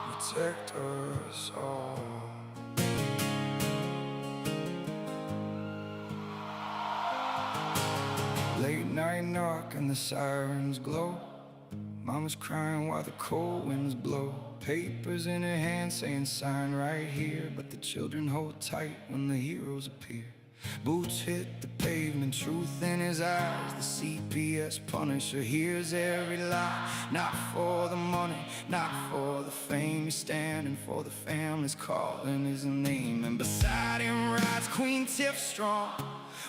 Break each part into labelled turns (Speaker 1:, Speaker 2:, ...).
Speaker 1: Protect us all. Late night knock and the sirens glow. Mama's crying while the cold winds blow. Papers in her hand saying sign right here, but the children hold tight when the heroes appear. Boots hit the pavement, truth in his eyes. The CPS Punisher hears every lie. Not for the money, not for the fame. He's standing for the families, calling his name. And beside him rides Queen Tiff strong,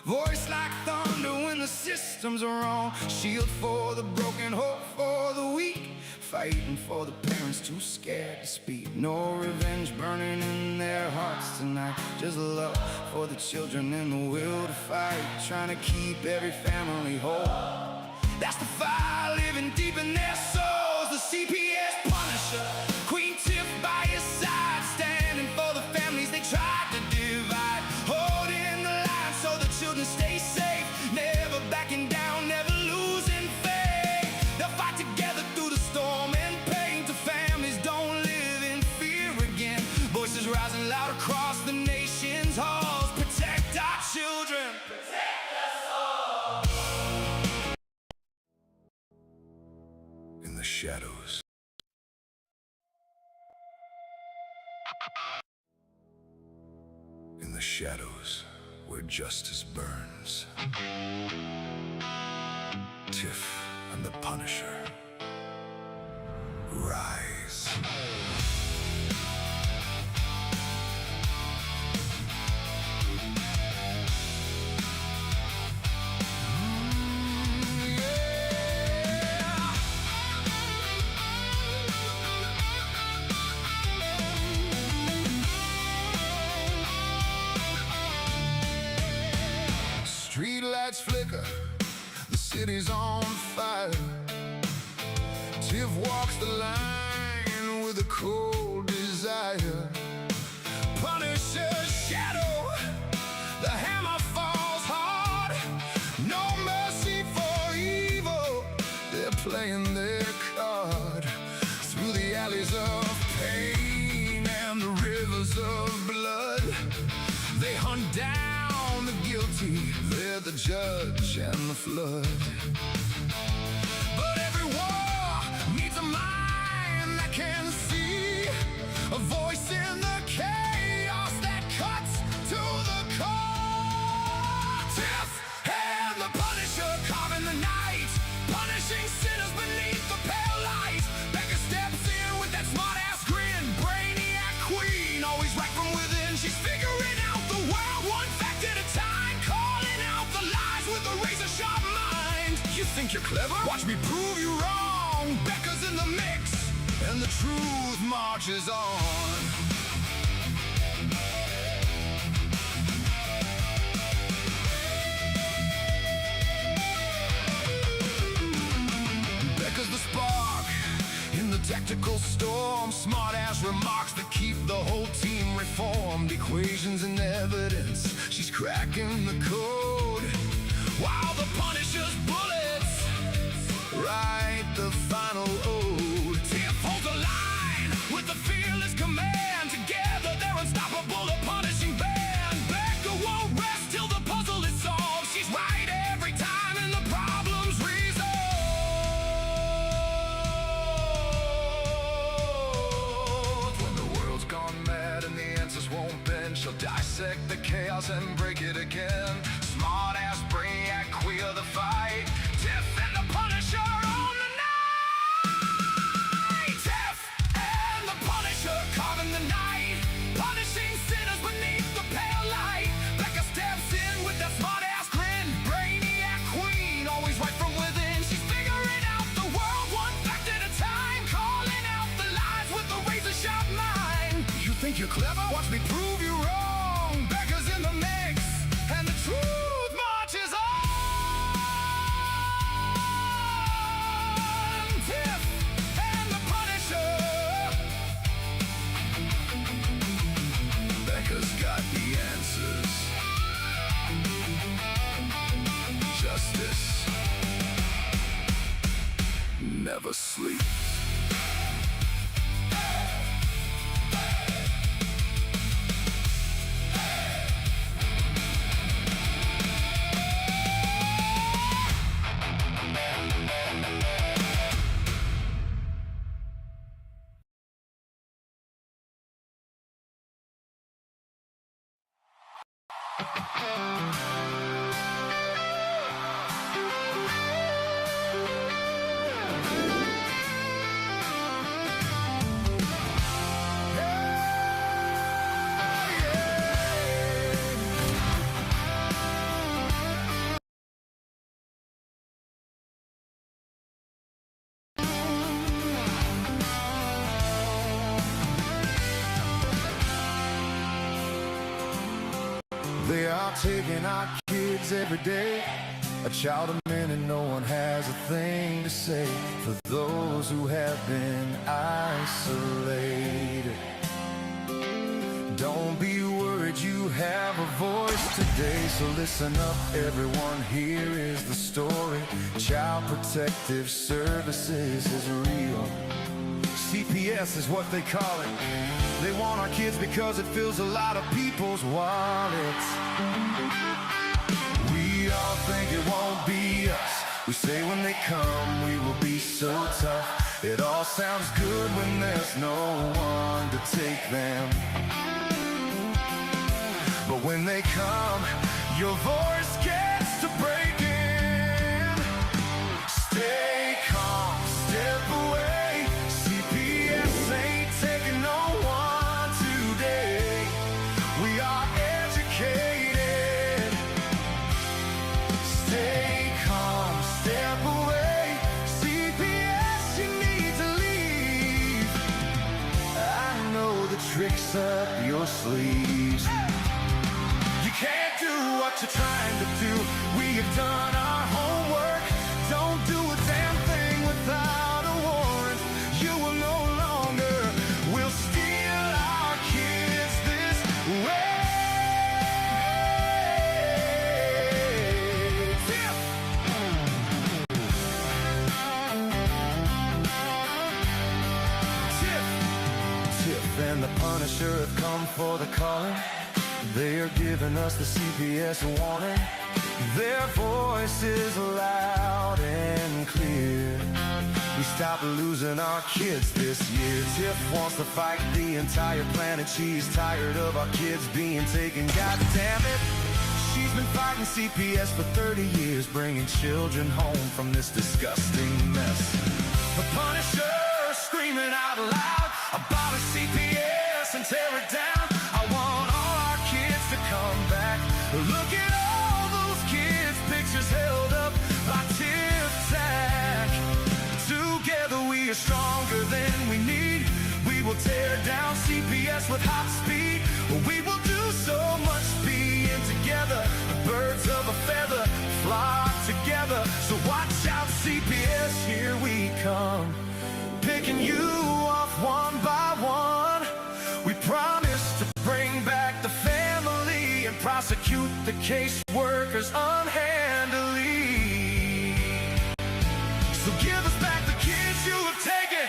Speaker 1: voice like thunder when the systems are wrong. Shield for the broken, hope for the weak, fighting for the parents too scared to speak. No revenge burning in their hearts tonight, just love for the children and the will to fight, trying to keep every family whole. That's the fire living deep in their souls. The CPS Punisher, Queen Tiff by his side, standing for the families they tried to divide, holding the line so the children stay safe, never backing down, never losing faith. They'll fight together through the storm and pain, till families don't live in fear again. Voices rising loud across the nation's halls. Protect our children, protect us all.
Speaker 2: In the shadows, in the shadows where justice burns, Tiff and the Punisher rise. Street lights flicker, the city's on fire. Tiff walks the line with a cold desire. Punisher's shadow, the hammer falls hard. No mercy for evil, they're playing their card. Through the alleys of pain and the rivers of blood, they hunt down the guilty, they're the judge and the flood. But every war needs a mind that can see, a voice in the chaos that cuts to the core. Tiff and the Punisher carving the night, punishing sinners beneath the pale light. Becca steps in with that smart-ass grin, brainiac queen, always right from within. She's figuring out the world one fact at a time, calling out the lies with a razor-sharp mind. You think you're clever? Watch me prove you wrong. Becca's in the mix, and the truth marches on. Becca's the spark in the tactical storm, smart-ass remarks that keep the whole team reformed. Equations and evidence, she's cracking the code, while the Punisher's bullets write the final ode. Tiff holds a line with the fearless command. Together they're unstoppable, a punishing band. Becca won't rest till the puzzle is solved. She's right every time and the problem's resolved. When the world's gone mad and the answers won't bend, she'll dissect the chaos and break it again. Smart-ass brainiac, queer the fight. Tiff and the Punisher on the night. Tiff and the Punisher carving the night, punishing sinners beneath the pale light. Becca steps in with that smart-ass grin, brainiac queen, always right from within. She's figuring out the world one fact at a time, calling out the lies with a razor-sharp mind. You think you're clever? Watch me prove you wrong. Becca's in the mix, and the truth marches on. Tiff and the Punisher. Becca's got the answers. Justice never sleep. They are taking our kids every day. A child a minute, no one has a thing to say. For those who have been isolated, don't be worried, you have a voice today. So listen up everyone, here is the story. Child Protective Services is real. CPS is what they call it. They want our kids because it fills a lot of people's wallets. We all think it won't be us. We say when they come we will be so tough. It all sounds good when there's no one to take them. But when they come, your voice gets to breaking. Stay calm, step away. CPS ain't taking no one today. We are educated. Stay calm, step away. CPS, you need to leave. I know the tricks up your sleeves. You can't do what you're trying to do. We have done our homework. Don't do a damn thing without a warrant. You will no longer will steal our kids this way. Tiff and the Punisher have come for the calling. They are giving us the CPS warning. Their voice is loud and clear. We stopped losing our kids this year. Tiff wants to fight the entire planet. She's tired of our kids being taken. God damn it. She's been fighting CPS for 30 years, bringing children home from this disgusting mess. The Punisher screaming out loud about a CPS and tear it down. I want all our kids to come back. Look at all those kids' pictures held up by Tiff Tack. Together we are stronger than we need. We will tear down CPS with hot speed. We will do so much being together. The birds of a feather flock together. So watch out CPS, here we come. Picking you off one by one. We promise to bring back the family and prosecute the caseworkers unhandily. So give us back the kids you have taken.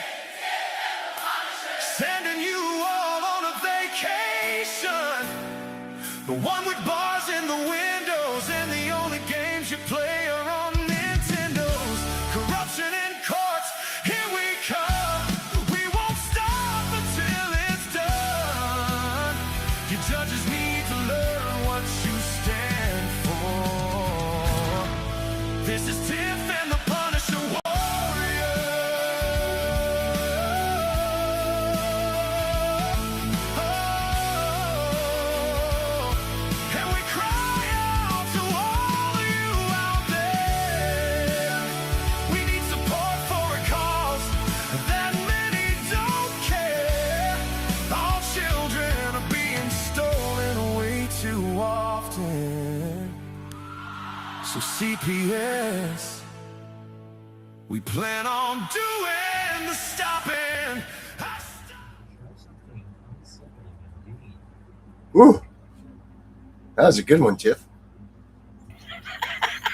Speaker 2: Sending you all on a vacation. The one with bars in the windows and the only games you play are on Nintendos. Corruption in courts, here we come. We won't stop until it's done. Your judges need to learn what you stand for. This is Tiff and the Punisher Warrior. Oh, and we cry out to all you out there. We need support for a cause that many don't care. All children are being stolen way too often. So CPS, we plan on doing the stopping.
Speaker 3: Ooh, that was a good one, Tiff.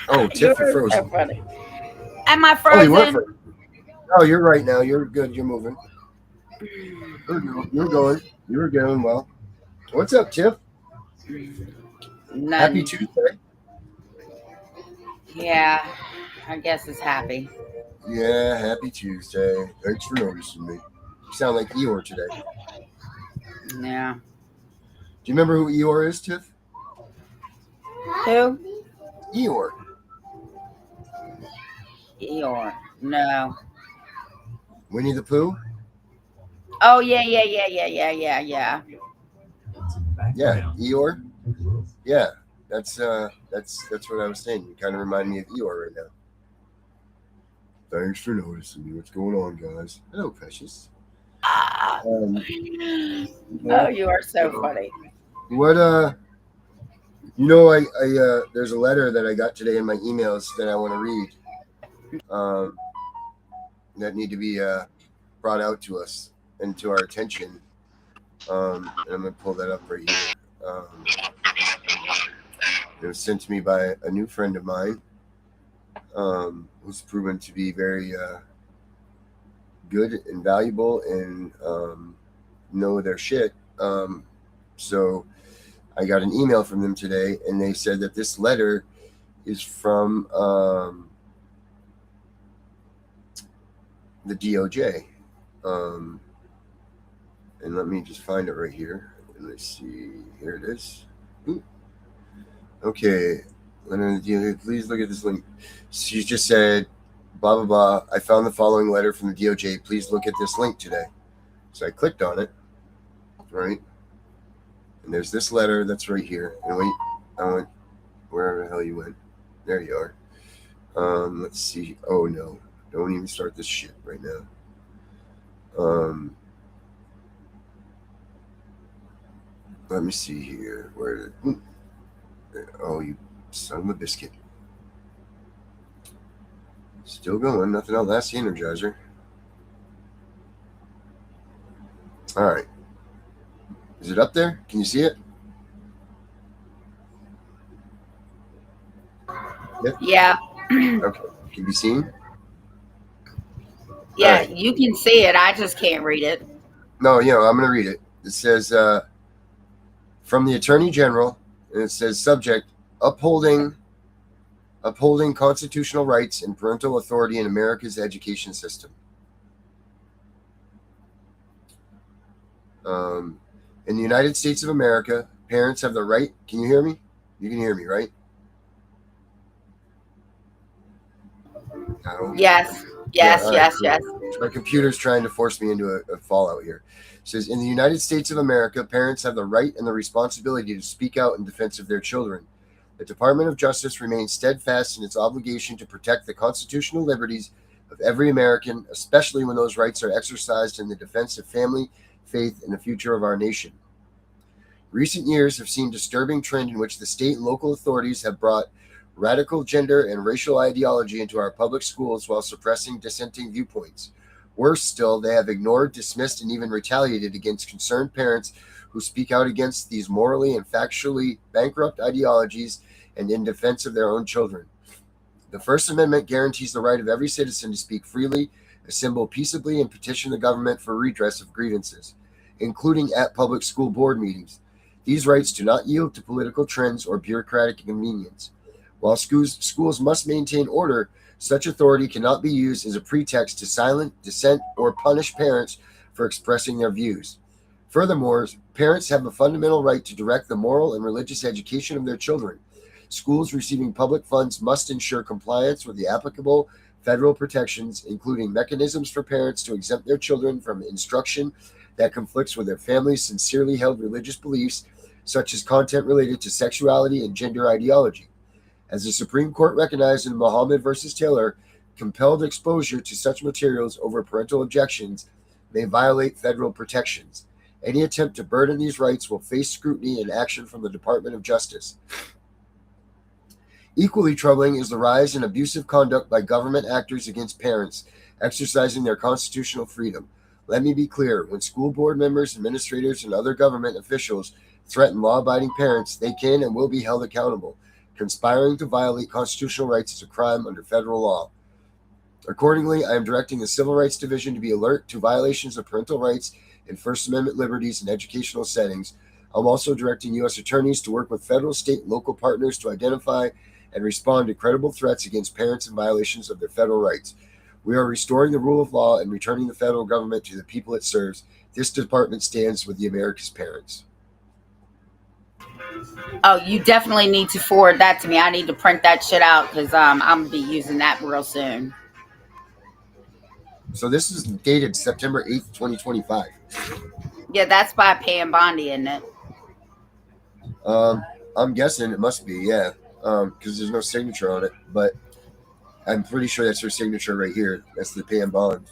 Speaker 3: Oh, Tiff, you're
Speaker 4: You're
Speaker 3: frozen.
Speaker 4: so funny. Am I
Speaker 3: Oh, you were
Speaker 4: frozen?
Speaker 3: frozen. Oh, you're right now. You're good. You're moving. You're going. You were going well. What's up, Tiff? Happy
Speaker 4: None.
Speaker 3: Tuesday.
Speaker 4: Yeah, I guess it's happy.
Speaker 3: Yeah, happy Tuesday. Thanks for noticing me. You sound like Eeyore today.
Speaker 4: Yeah.
Speaker 3: Do you remember who Eeyore is, Tiff?
Speaker 4: Who?
Speaker 3: Eeyore.
Speaker 4: Eeyore. No.
Speaker 3: Winnie the Pooh?
Speaker 4: Oh yeah.
Speaker 3: Yeah, Eeyore. Yeah, that's what I was saying. You kind of remind me of Eeyore right now. Thanks for noticing me. What's going on, guys? Hello, Precious.
Speaker 4: Ah.
Speaker 3: Um,
Speaker 4: Oh,
Speaker 3: yeah,
Speaker 4: you are so
Speaker 3: so
Speaker 4: funny.
Speaker 3: what there's a letter that I got today in my emails that I want to read. Um, that need to be brought out to us and to our attention. And I'm gonna pull that up right here. It was sent to me by a new friend of mine, who's proven to be very good and valuable and know their shit. So I got an email from them today, and they said that this letter is from the DOJ. And let me just find it right here. Let's see. Here it is. Ooh. Okay. Please look at this link. She just said, blah, blah, blah. I found the following letter from the DOJ. Please look at this link today. So I clicked on it. Right. And there's this letter that's right here. And wait, I went, wherever the hell you went. There you are. Let's see. Oh, no. Don't even start this shit right now. Let me see here. Where? Oh, you son of a biscuit! Still going. Nothing on last Energizer. All right. Is it up there? Can you see it?
Speaker 4: Yeah.
Speaker 3: Okay. Can you be seen?
Speaker 4: Yeah,
Speaker 3: right.
Speaker 4: you can see it. I just can't read it.
Speaker 3: No, I'm going to read it. It says, from the Attorney General, and it says, subject, upholding constitutional rights and parental authority in America's education system. In the United States of America, parents have the right. Can you hear me? You can hear me, right?
Speaker 4: Yes.
Speaker 3: Yeah,
Speaker 4: Yes.
Speaker 3: all right,
Speaker 4: Yes.
Speaker 3: cool.
Speaker 4: Yes.
Speaker 3: My computer's trying to force me into a fallout here. It says, in the United States of America, parents have the right and the responsibility to speak out in defense of their children. The Department of Justice remains steadfast in its obligation to protect the constitutional liberties of every American, especially when those rights are exercised in the defense of family, faith, and the future of our nation. Recent years have seen a disturbing trend in which the state and local authorities have brought radical gender and racial ideology into our public schools while suppressing dissenting viewpoints. Worse still, they have ignored, dismissed, and even retaliated against concerned parents who speak out against these morally and factually bankrupt ideologies and in defense of their own children. The First Amendment guarantees the right of every citizen to speak freely, assemble peaceably, and petition the government for redress of grievances, including at public school board meetings. These rights do not yield to political trends or bureaucratic convenience. While schools must maintain order, such authority cannot be used as a pretext to silence, dissent, or punish parents for expressing their views. Furthermore, parents have a fundamental right to direct the moral and religious education of their children. Schools receiving public funds must ensure compliance with the applicable federal protections, including mechanisms for parents to exempt their children from instruction that conflicts with their family's sincerely held religious beliefs, such as content related to sexuality and gender ideology. As the Supreme Court recognized in Muhammad versus Taylor, compelled exposure to such materials over parental objections may violate federal protections. Any attempt to burden these rights will face scrutiny and action from the Department of Justice. Equally troubling is the rise in abusive conduct by government actors against parents exercising their constitutional freedom. Let me be clear, when school board members, administrators, and other government officials threaten law-abiding parents, they can and will be held accountable. Conspiring to violate constitutional rights is a crime under federal law. Accordingly, I am directing the Civil Rights Division to be alert to violations of parental rights and First Amendment liberties in educational settings. I'm also directing U.S. attorneys to work with federal, state, and local partners to identify and respond to credible threats against parents and violations of their federal rights. We are restoring the rule of law and returning the federal government to the people it serves. This department stands with the America's parents.
Speaker 4: Oh, you definitely need to forward that to me. I need to print that shit out because I'm gonna be using that real soon.
Speaker 3: So this is dated September 8th, 2025.
Speaker 4: Yeah, that's by Pam Bondi, isn't it?
Speaker 3: I'm guessing it must be, yeah, because there's no signature on it, but I'm pretty sure that's her signature right here. That's the Pam Bond.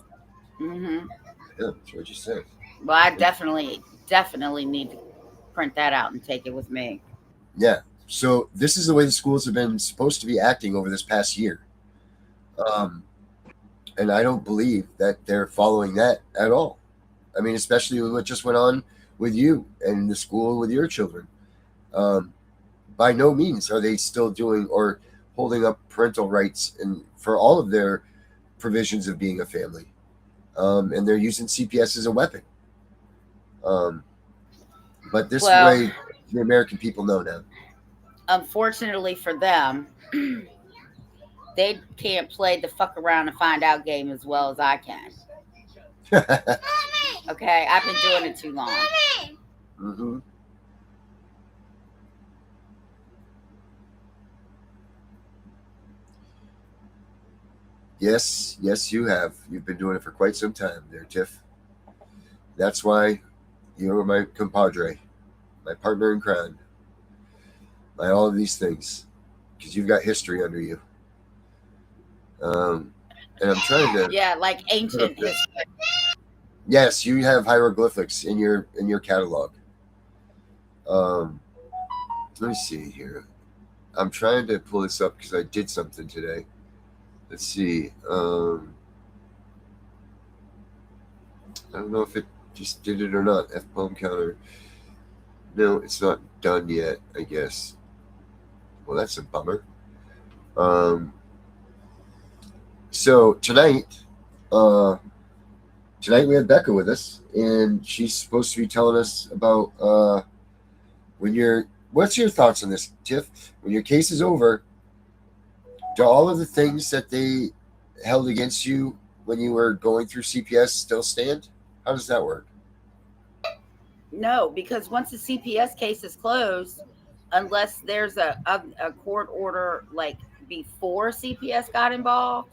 Speaker 4: Mm-hmm.
Speaker 3: Yeah, that's what you said.
Speaker 4: Well, I definitely need to print that out and take it with me.
Speaker 3: Yeah. So this is the way the schools have been supposed to be acting over this past year. And I don't believe that they're following that at all. I mean, especially with what just went on with you and the school with your children. By no means are they still doing or holding up parental rights and for all of their provisions of being a family. And they're using CPS as a weapon. But this way, the American people know now.
Speaker 4: Unfortunately for them, they can't play the fuck around and find out game as well as I can. Okay, I've been doing it too long.
Speaker 3: Mm-hmm. Yes, you have. You've been doing it for quite some time there, Tiff. That's why you're my compadre, my partner in crime, my all of these things, because you've got history under you. And I'm trying to.
Speaker 4: Yeah, like ancient history.
Speaker 3: Yes, you have hieroglyphics in your catalog. Let me see here. I'm trying to pull this up because I did something today. Let's see. I don't know if it just did it or not. F-bomb counter. No, it's not done yet, I guess. Well, that's a bummer. So tonight we have Becca with us, and she's supposed to be telling us about what's your thoughts on this, Tiff? When your case is over, do all of the things that they held against you when you were going through CPS still stand? How does that work?
Speaker 4: No, because once the CPS case is closed, unless there's a court order like before CPS got involved,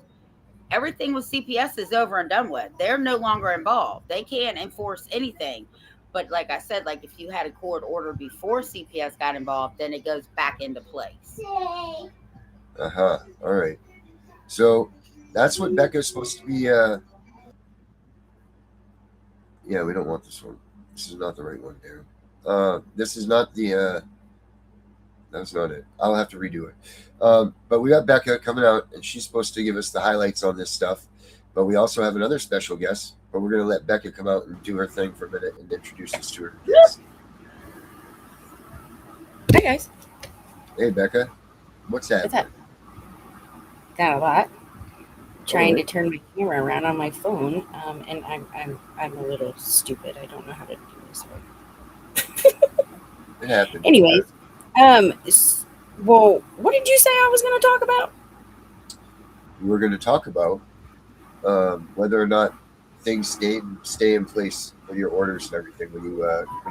Speaker 4: everything with CPS is over and done with. They're no longer involved. They can't enforce anything. But like I said, like if you had a court order before CPS got involved, then it goes back into place.
Speaker 3: All right. So that's what Becca's supposed to be. Yeah, we don't want this one. This is not the right one, Darren. This is not the. That's not it. I'll have to redo it. But we got Becca coming out, and she's supposed to give us the highlights on this stuff. But we also have another special guest. But we're going to let Becca come out and do her thing for a minute and introduce us to her guest.
Speaker 5: Hi, guys.
Speaker 3: Hey, Becca. What's that?
Speaker 5: What's up? Got a lot. Trying to turn my camera around on my phone, and I'm a little stupid. I don't know how to do this.
Speaker 3: It happened.
Speaker 5: Anyways, well, what did you say I was going to talk about?
Speaker 3: We're going to talk about whether or not things stay in place with your orders and everything when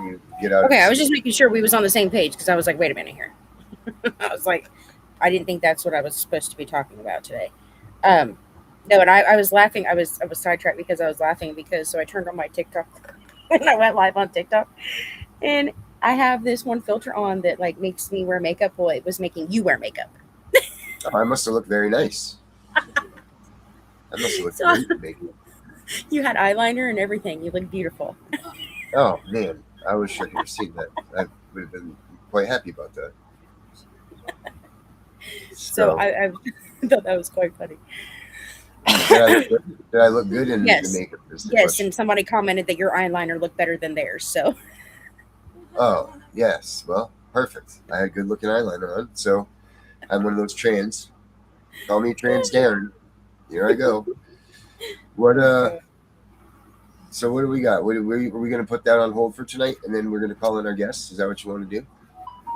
Speaker 3: you get out.
Speaker 5: Okay, I was just making sure we was on the same page because I was like, wait a minute here. I was like, I didn't think that's what I was supposed to be talking about today. No, and I was laughing. I was sidetracked because I was laughing so I turned on my TikTok and I went live on TikTok, and I have this one filter on that like makes me wear makeup. Well, it was making you wear makeup.
Speaker 3: I must have looked very nice. I must have looked great in makeup.
Speaker 5: You had eyeliner and everything. You look beautiful.
Speaker 3: Oh man, I wish I could have seen that. I would have been quite happy about that.
Speaker 5: So I thought that was quite funny.
Speaker 3: Did I look good in
Speaker 5: Yes.
Speaker 3: the makeup?
Speaker 5: Yes, and somebody commented that your eyeliner looked better than theirs. So.
Speaker 3: Oh, yes. Well, perfect. I had good looking eyeliner on, so I'm one of those trans. Call me trans Darren. Here I go. What So what do we got? Were we going to put that on hold for tonight, and then we're going to call in our guests? Is that what you want to do?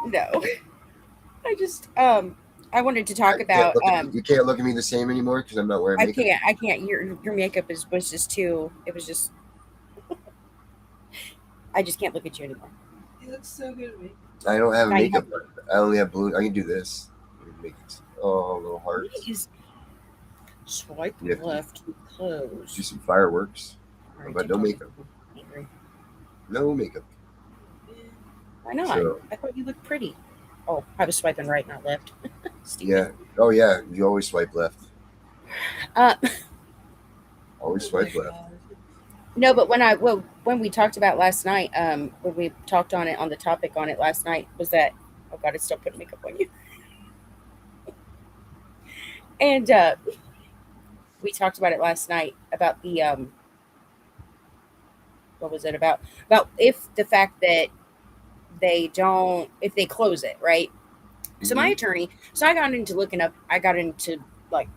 Speaker 5: No, I just I wanted to talk about
Speaker 3: You can't look at me the same anymore because I'm not wearing makeup.
Speaker 5: I can't. Your makeup was just too. It was just. I just can't look at you anymore.
Speaker 6: It looks so good to me.
Speaker 3: I don't have
Speaker 5: Now you
Speaker 3: makeup. I only have blue. I can do this. Make it, oh, little hearts.
Speaker 5: Please swipe
Speaker 3: Yeah.
Speaker 5: left to close.
Speaker 3: Do some fireworks,
Speaker 5: Alright,
Speaker 3: but no makeup.
Speaker 5: angry.
Speaker 3: No makeup.
Speaker 5: Why not?
Speaker 3: So-
Speaker 5: I thought you looked pretty. Oh, I was swiping right, not left. Stupid.
Speaker 3: Yeah. Oh yeah. You always swipe left.
Speaker 5: Uh,
Speaker 3: Always swipe left.
Speaker 5: no, but when we talked about last night, when we talked on the topic on it last night, was that, oh God, it's still putting makeup on you. And we talked about it last night about the what was it about if the fact that if they close it, right? So my attorney, so I got into like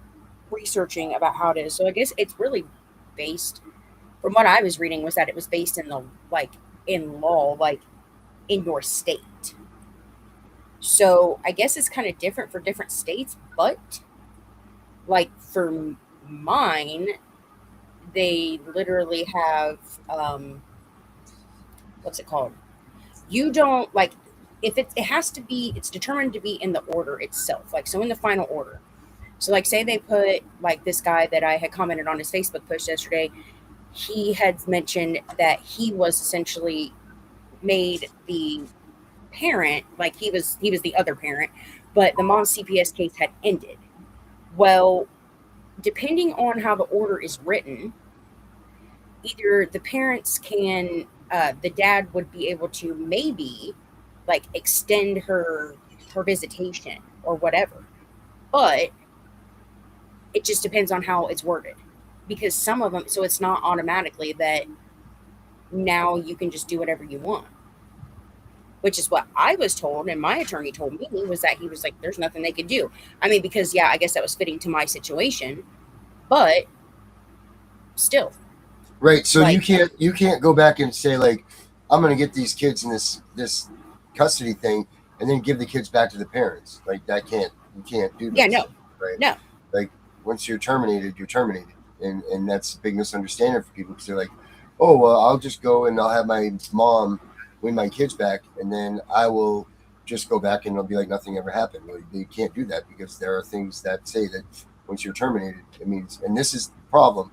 Speaker 5: researching about how it is. So I guess it's really based, from what I was reading, was that it was based in in law, like in your state. So I guess it's kind of different for different states, but like for mine, they literally have what's it called? You don't like if it has to be, it's determined to be in the order itself, like so in the final order. So like say they put like this guy that I had commented on his Facebook post yesterday, he had mentioned that he was essentially made the parent, like he was the other parent, but the mom's CPS case had ended. Well, depending on how the order is written, either the parents can the dad would be able to maybe like extend her visitation or whatever, but it just depends on how it's worded, because some of them, so it's not automatically that now you can just do whatever you want, which is what I was told, and my attorney told me, was that he was like, there's nothing they could do. I mean, because yeah, I guess that was fitting to my situation, but still.
Speaker 3: Right. So
Speaker 5: like,
Speaker 3: you can't go back and say like, I'm going to get these kids in this custody thing and then give the kids back to the parents. Like you can't do that.
Speaker 5: Yeah, no.
Speaker 3: Right.
Speaker 5: No.
Speaker 3: Like once you're terminated, you're terminated. And that's a big misunderstanding for people, because they're like, oh, well, I'll just go and I'll have my mom win my kids back, and then I will just go back and it'll be like nothing ever happened. Well, you can't do that, because there are things that say that once you're terminated, it means, and this is the problem.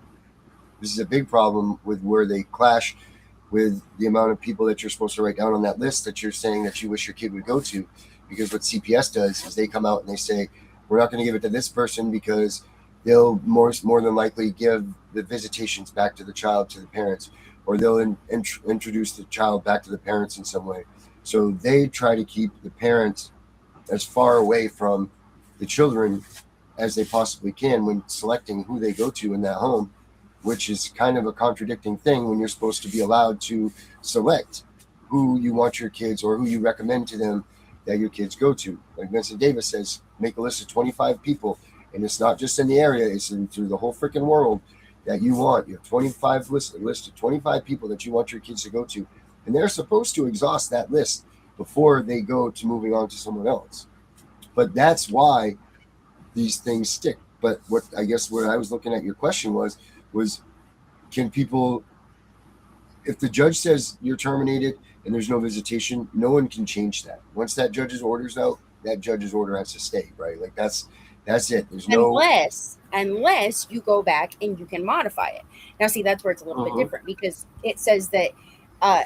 Speaker 3: This is a big problem with where they clash with the amount of people that you're supposed to write down on that list that you're saying that you wish your kid would go to. Because what CPS does is they come out and they say, we're not going to give it to this person because they'll more than likely give the visitations back to the child, to the parents, or they'll introduce the child back to the parents in some way. So they try to keep the parents as far away from the children as they possibly can when selecting who they go to in that home, which is kind of a contradicting thing when you're supposed to be allowed to select who you want your kids, or who you recommend to them that your kids go to. Like Vincent Davis says, make a list of 25 people, and it's not just in the area, it's through the whole freaking world that you want. You have 25 list of 25 people that you want your kids to go to, and they're supposed to exhaust that list before they go to moving on to someone else. But that's why these things stick. But what I was looking at your question was can people, if the judge says you're terminated and there's no visitation, no one can change that. Once that judge's order's out, that judge's order has to stay, right? Like that's it. There's no,
Speaker 5: unless you go back and you can modify it. Now, see, that's where it's a little bit different, because it says that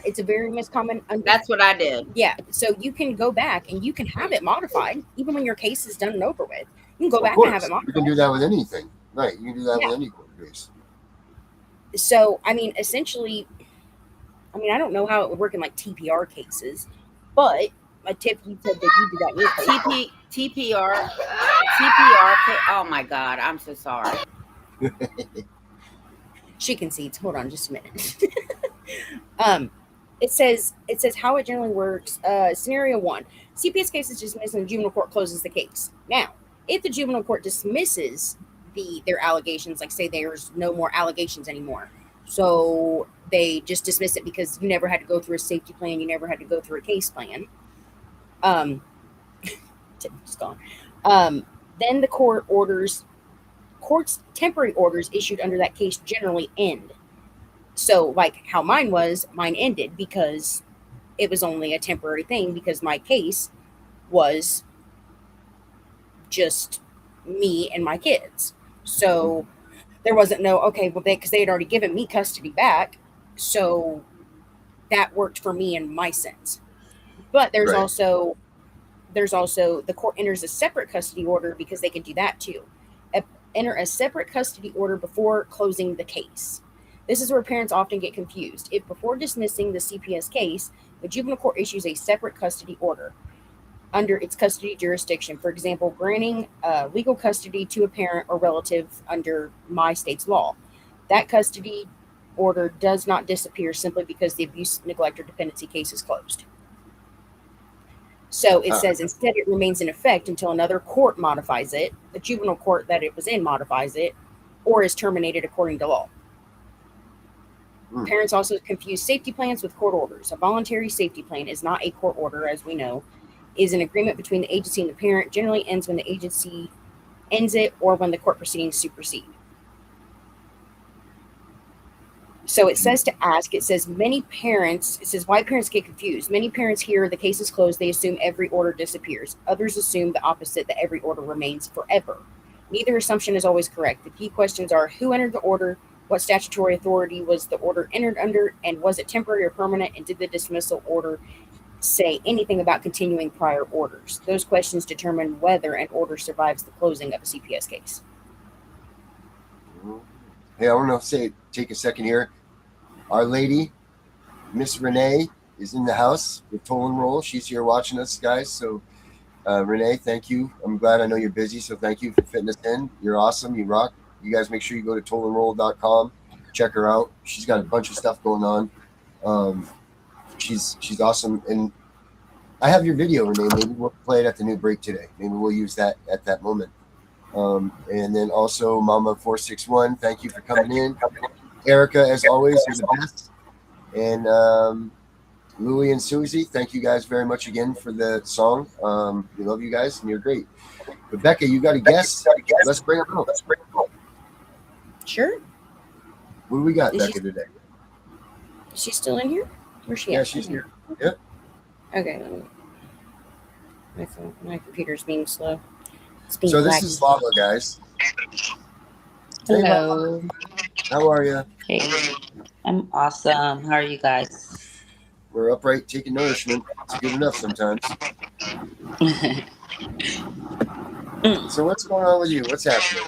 Speaker 5: it's a very miscommon.
Speaker 4: That's what I did.
Speaker 5: Yeah, so you can go back and you can have it modified even when your case is done and over with. You can go back and have it modified.
Speaker 3: You can do that with anything, right? You can do that with any court case.
Speaker 5: So, I mean, essentially, I don't know how it would work in like TPR cases, but Tiff, you said that you did that in your case.
Speaker 4: TPR. Oh my God, I'm so sorry.
Speaker 5: She concedes. Hold on, just a minute. It says how it generally works. Scenario 1: CPS case is dismissed and the juvenile court closes the case. Now, if the juvenile court dismisses their allegations, like say there's no more allegations anymore. So they just dismiss it because you never had to go through a safety plan, you never had to go through a case plan. It's gone. Then the court's temporary orders issued under that case generally end. So like how mine ended because it was only a temporary thing because my case was just me and my kids. So there wasn't because they had already given me custody back. So that worked for me in my sense. But there's
Speaker 3: Right.
Speaker 5: also the court enters a separate custody order because they can do that too. Enter a separate custody order before closing the case. This is where parents often get confused. If before dismissing the CPS case, the juvenile court issues a separate custody order under its custody jurisdiction, for example, granting legal custody to a parent or relative under my state's law, that custody order does not disappear simply because the abuse, neglect, or dependency case is closed. So it says instead it remains in effect until another court modifies it, the juvenile court that it was in modifies it, or is terminated according to law. Parents also confuse safety plans with court orders. A voluntary safety plan is not a court order, as we know, is an agreement between the agency and the parent, generally ends when the agency ends it or when the court proceedings supersede. So it says why parents get confused. Many parents hear the case is closed, they assume every order disappears. Others assume the opposite, that every order remains forever. Neither assumption is always correct. The key questions are who entered the order, what statutory authority was the order entered under, and was it temporary or permanent, and did the dismissal order say anything about continuing prior orders? Those questions determine whether an order survives the closing of a CPS case.
Speaker 3: Hey, I want to take a second here. Our lady, Miss Renee, is in the house with Toll and Roll. She's here watching us, guys. So, Renee, thank you. I'm glad. I know you're busy, so thank you for fitting us in. You're awesome. You rock. You guys make sure you go to tollandroll.com. Check her out. She's got a bunch of stuff going on. She's awesome. And I have your video, Renee. Maybe we'll play it at the new break today. Maybe we'll use that at that moment. And then also Mama461, thank you for coming in. Erica, as always, you're the best. And Louie and Susie, thank you guys very much again for the song. We love you guys, and you're great. Rebecca, you got a guest? Let's bring her out.
Speaker 5: Sure.
Speaker 3: What do we got, Becca, today?
Speaker 5: Is she still in here? Where's she at?
Speaker 3: Yeah, she's here. Yep.
Speaker 5: Okay. My computer's being slow.
Speaker 3: So this is Lala, guys. Hey,
Speaker 7: Hello.
Speaker 3: Lala. How are you?
Speaker 7: Hey, I'm awesome. How are you guys?
Speaker 3: We're upright, taking nourishment. It's good enough sometimes. So what's going on with you? What's happening?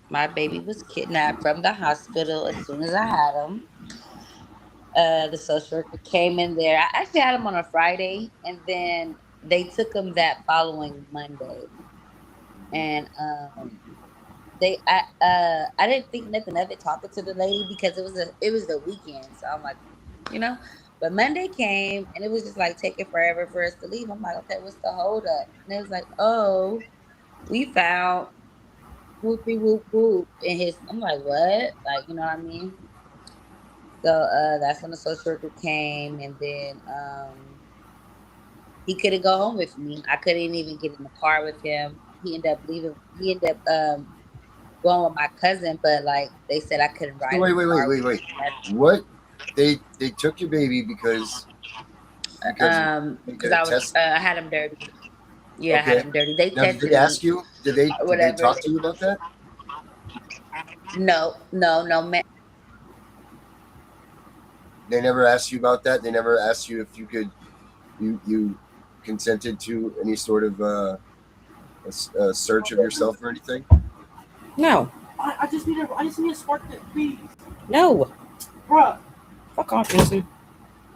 Speaker 7: My baby was kidnapped from the hospital as soon as I had him. The social worker came in there. I actually had him on a Friday, and then they took him that following Monday. And I didn't think nothing of it talking to the lady because it was the weekend. So I'm like, But Monday came and it was just like taking forever for us to leave. I'm like, okay, what's the hold up? And it was like, oh, we found whoopie whoop whoop in his. I'm like, what? Like, you know what I mean? So that's when the social worker came, and then he couldn't go home with me. I couldn't even get in the car with him. He ended up leaving. He ended up going with my cousin, but like they said, I couldn't ride.
Speaker 3: So wait. What? They took your baby because
Speaker 7: I had him dirty. Yeah,
Speaker 3: okay.
Speaker 7: I had him dirty. They
Speaker 3: now, did they ask you? Did they talk to you about that?
Speaker 7: No, man.
Speaker 3: They never asked you about that. They never asked you if you could, you consented to any sort of a search of yourself or anything.
Speaker 5: No.
Speaker 6: I just need a spark that, please.
Speaker 5: No.
Speaker 6: Bruh.
Speaker 5: Fuck off, Jason.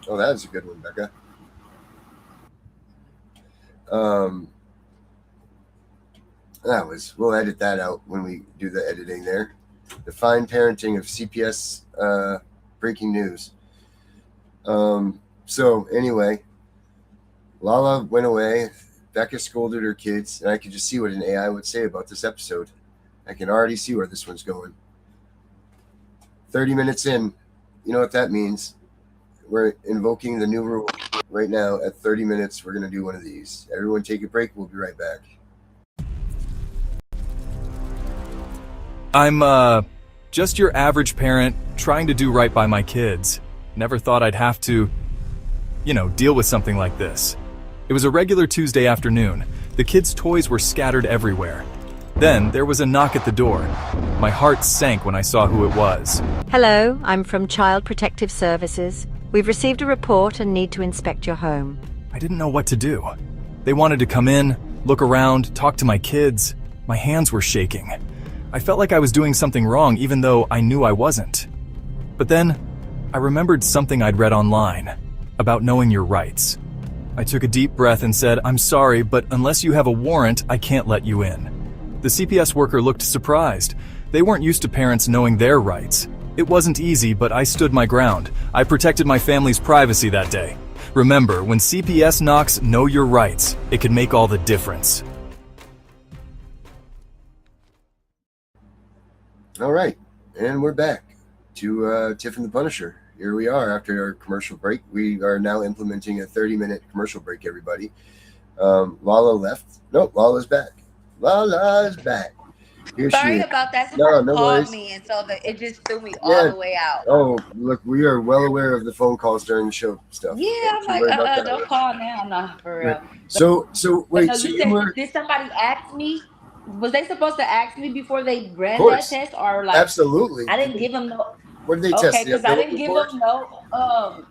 Speaker 3: Oh, that was a good one, Becca. We'll edit that out when we do the editing there. The fine parenting of CPS breaking news. So anyway, Lala went away. Becca scolded her kids, and I could just see what an AI would say about this episode. I can already see where this one's going. 30 minutes in, you know what that means. We're invoking the new rule right now. At 30 minutes, we're going to do one of these. Everyone take a break. We'll be right back.
Speaker 8: I'm, just your average parent trying to do right by my kids. Never thought I'd have to, deal with something like this. It was a regular Tuesday afternoon. The kids' toys were scattered everywhere. Then there was a knock at the door. My heart sank when I saw who it was.
Speaker 9: Hello, I'm from Child Protective Services. We've received a report and need to inspect your home.
Speaker 8: I didn't know what to do. They wanted to come in, look around, talk to my kids. My hands were shaking. I felt like I was doing something wrong even though I knew I wasn't. But then, I remembered something I'd read online about knowing your rights. I took a deep breath and said, "I'm sorry, but unless you have a warrant, I can't let you in." The CPS worker looked surprised. They weren't used to parents knowing their rights. It wasn't easy, but I stood my ground. I protected my family's privacy that day. Remember, when CPS knocks, know your rights. It can make all the difference.
Speaker 3: All right, and we're back to Tiff and the Punisher. Here we are after our commercial break. We are now implementing a 30-minute commercial break, everybody. Lala left. No, Lala's back. Lala's back. Here
Speaker 7: Sorry
Speaker 3: she is.
Speaker 7: about that.
Speaker 3: No,
Speaker 7: Somebody
Speaker 3: no
Speaker 7: called
Speaker 3: worries.
Speaker 7: me, and so it just threw me all the way out.
Speaker 3: Oh, look, we are well aware of the phone calls during the show stuff.
Speaker 7: Yeah, I'm
Speaker 3: Don't you worry about
Speaker 7: like,
Speaker 3: that.
Speaker 7: don't call now. No, for real.
Speaker 3: Right. So wait,
Speaker 7: No,
Speaker 3: so
Speaker 7: you
Speaker 3: you
Speaker 7: said,
Speaker 3: were
Speaker 7: did somebody ask me? Was they supposed to ask me before they ran that
Speaker 3: course.
Speaker 7: test, or like?
Speaker 3: Absolutely.
Speaker 7: I didn't give them no.
Speaker 3: What did they
Speaker 7: Okay,
Speaker 3: test?
Speaker 7: because I didn't give them no.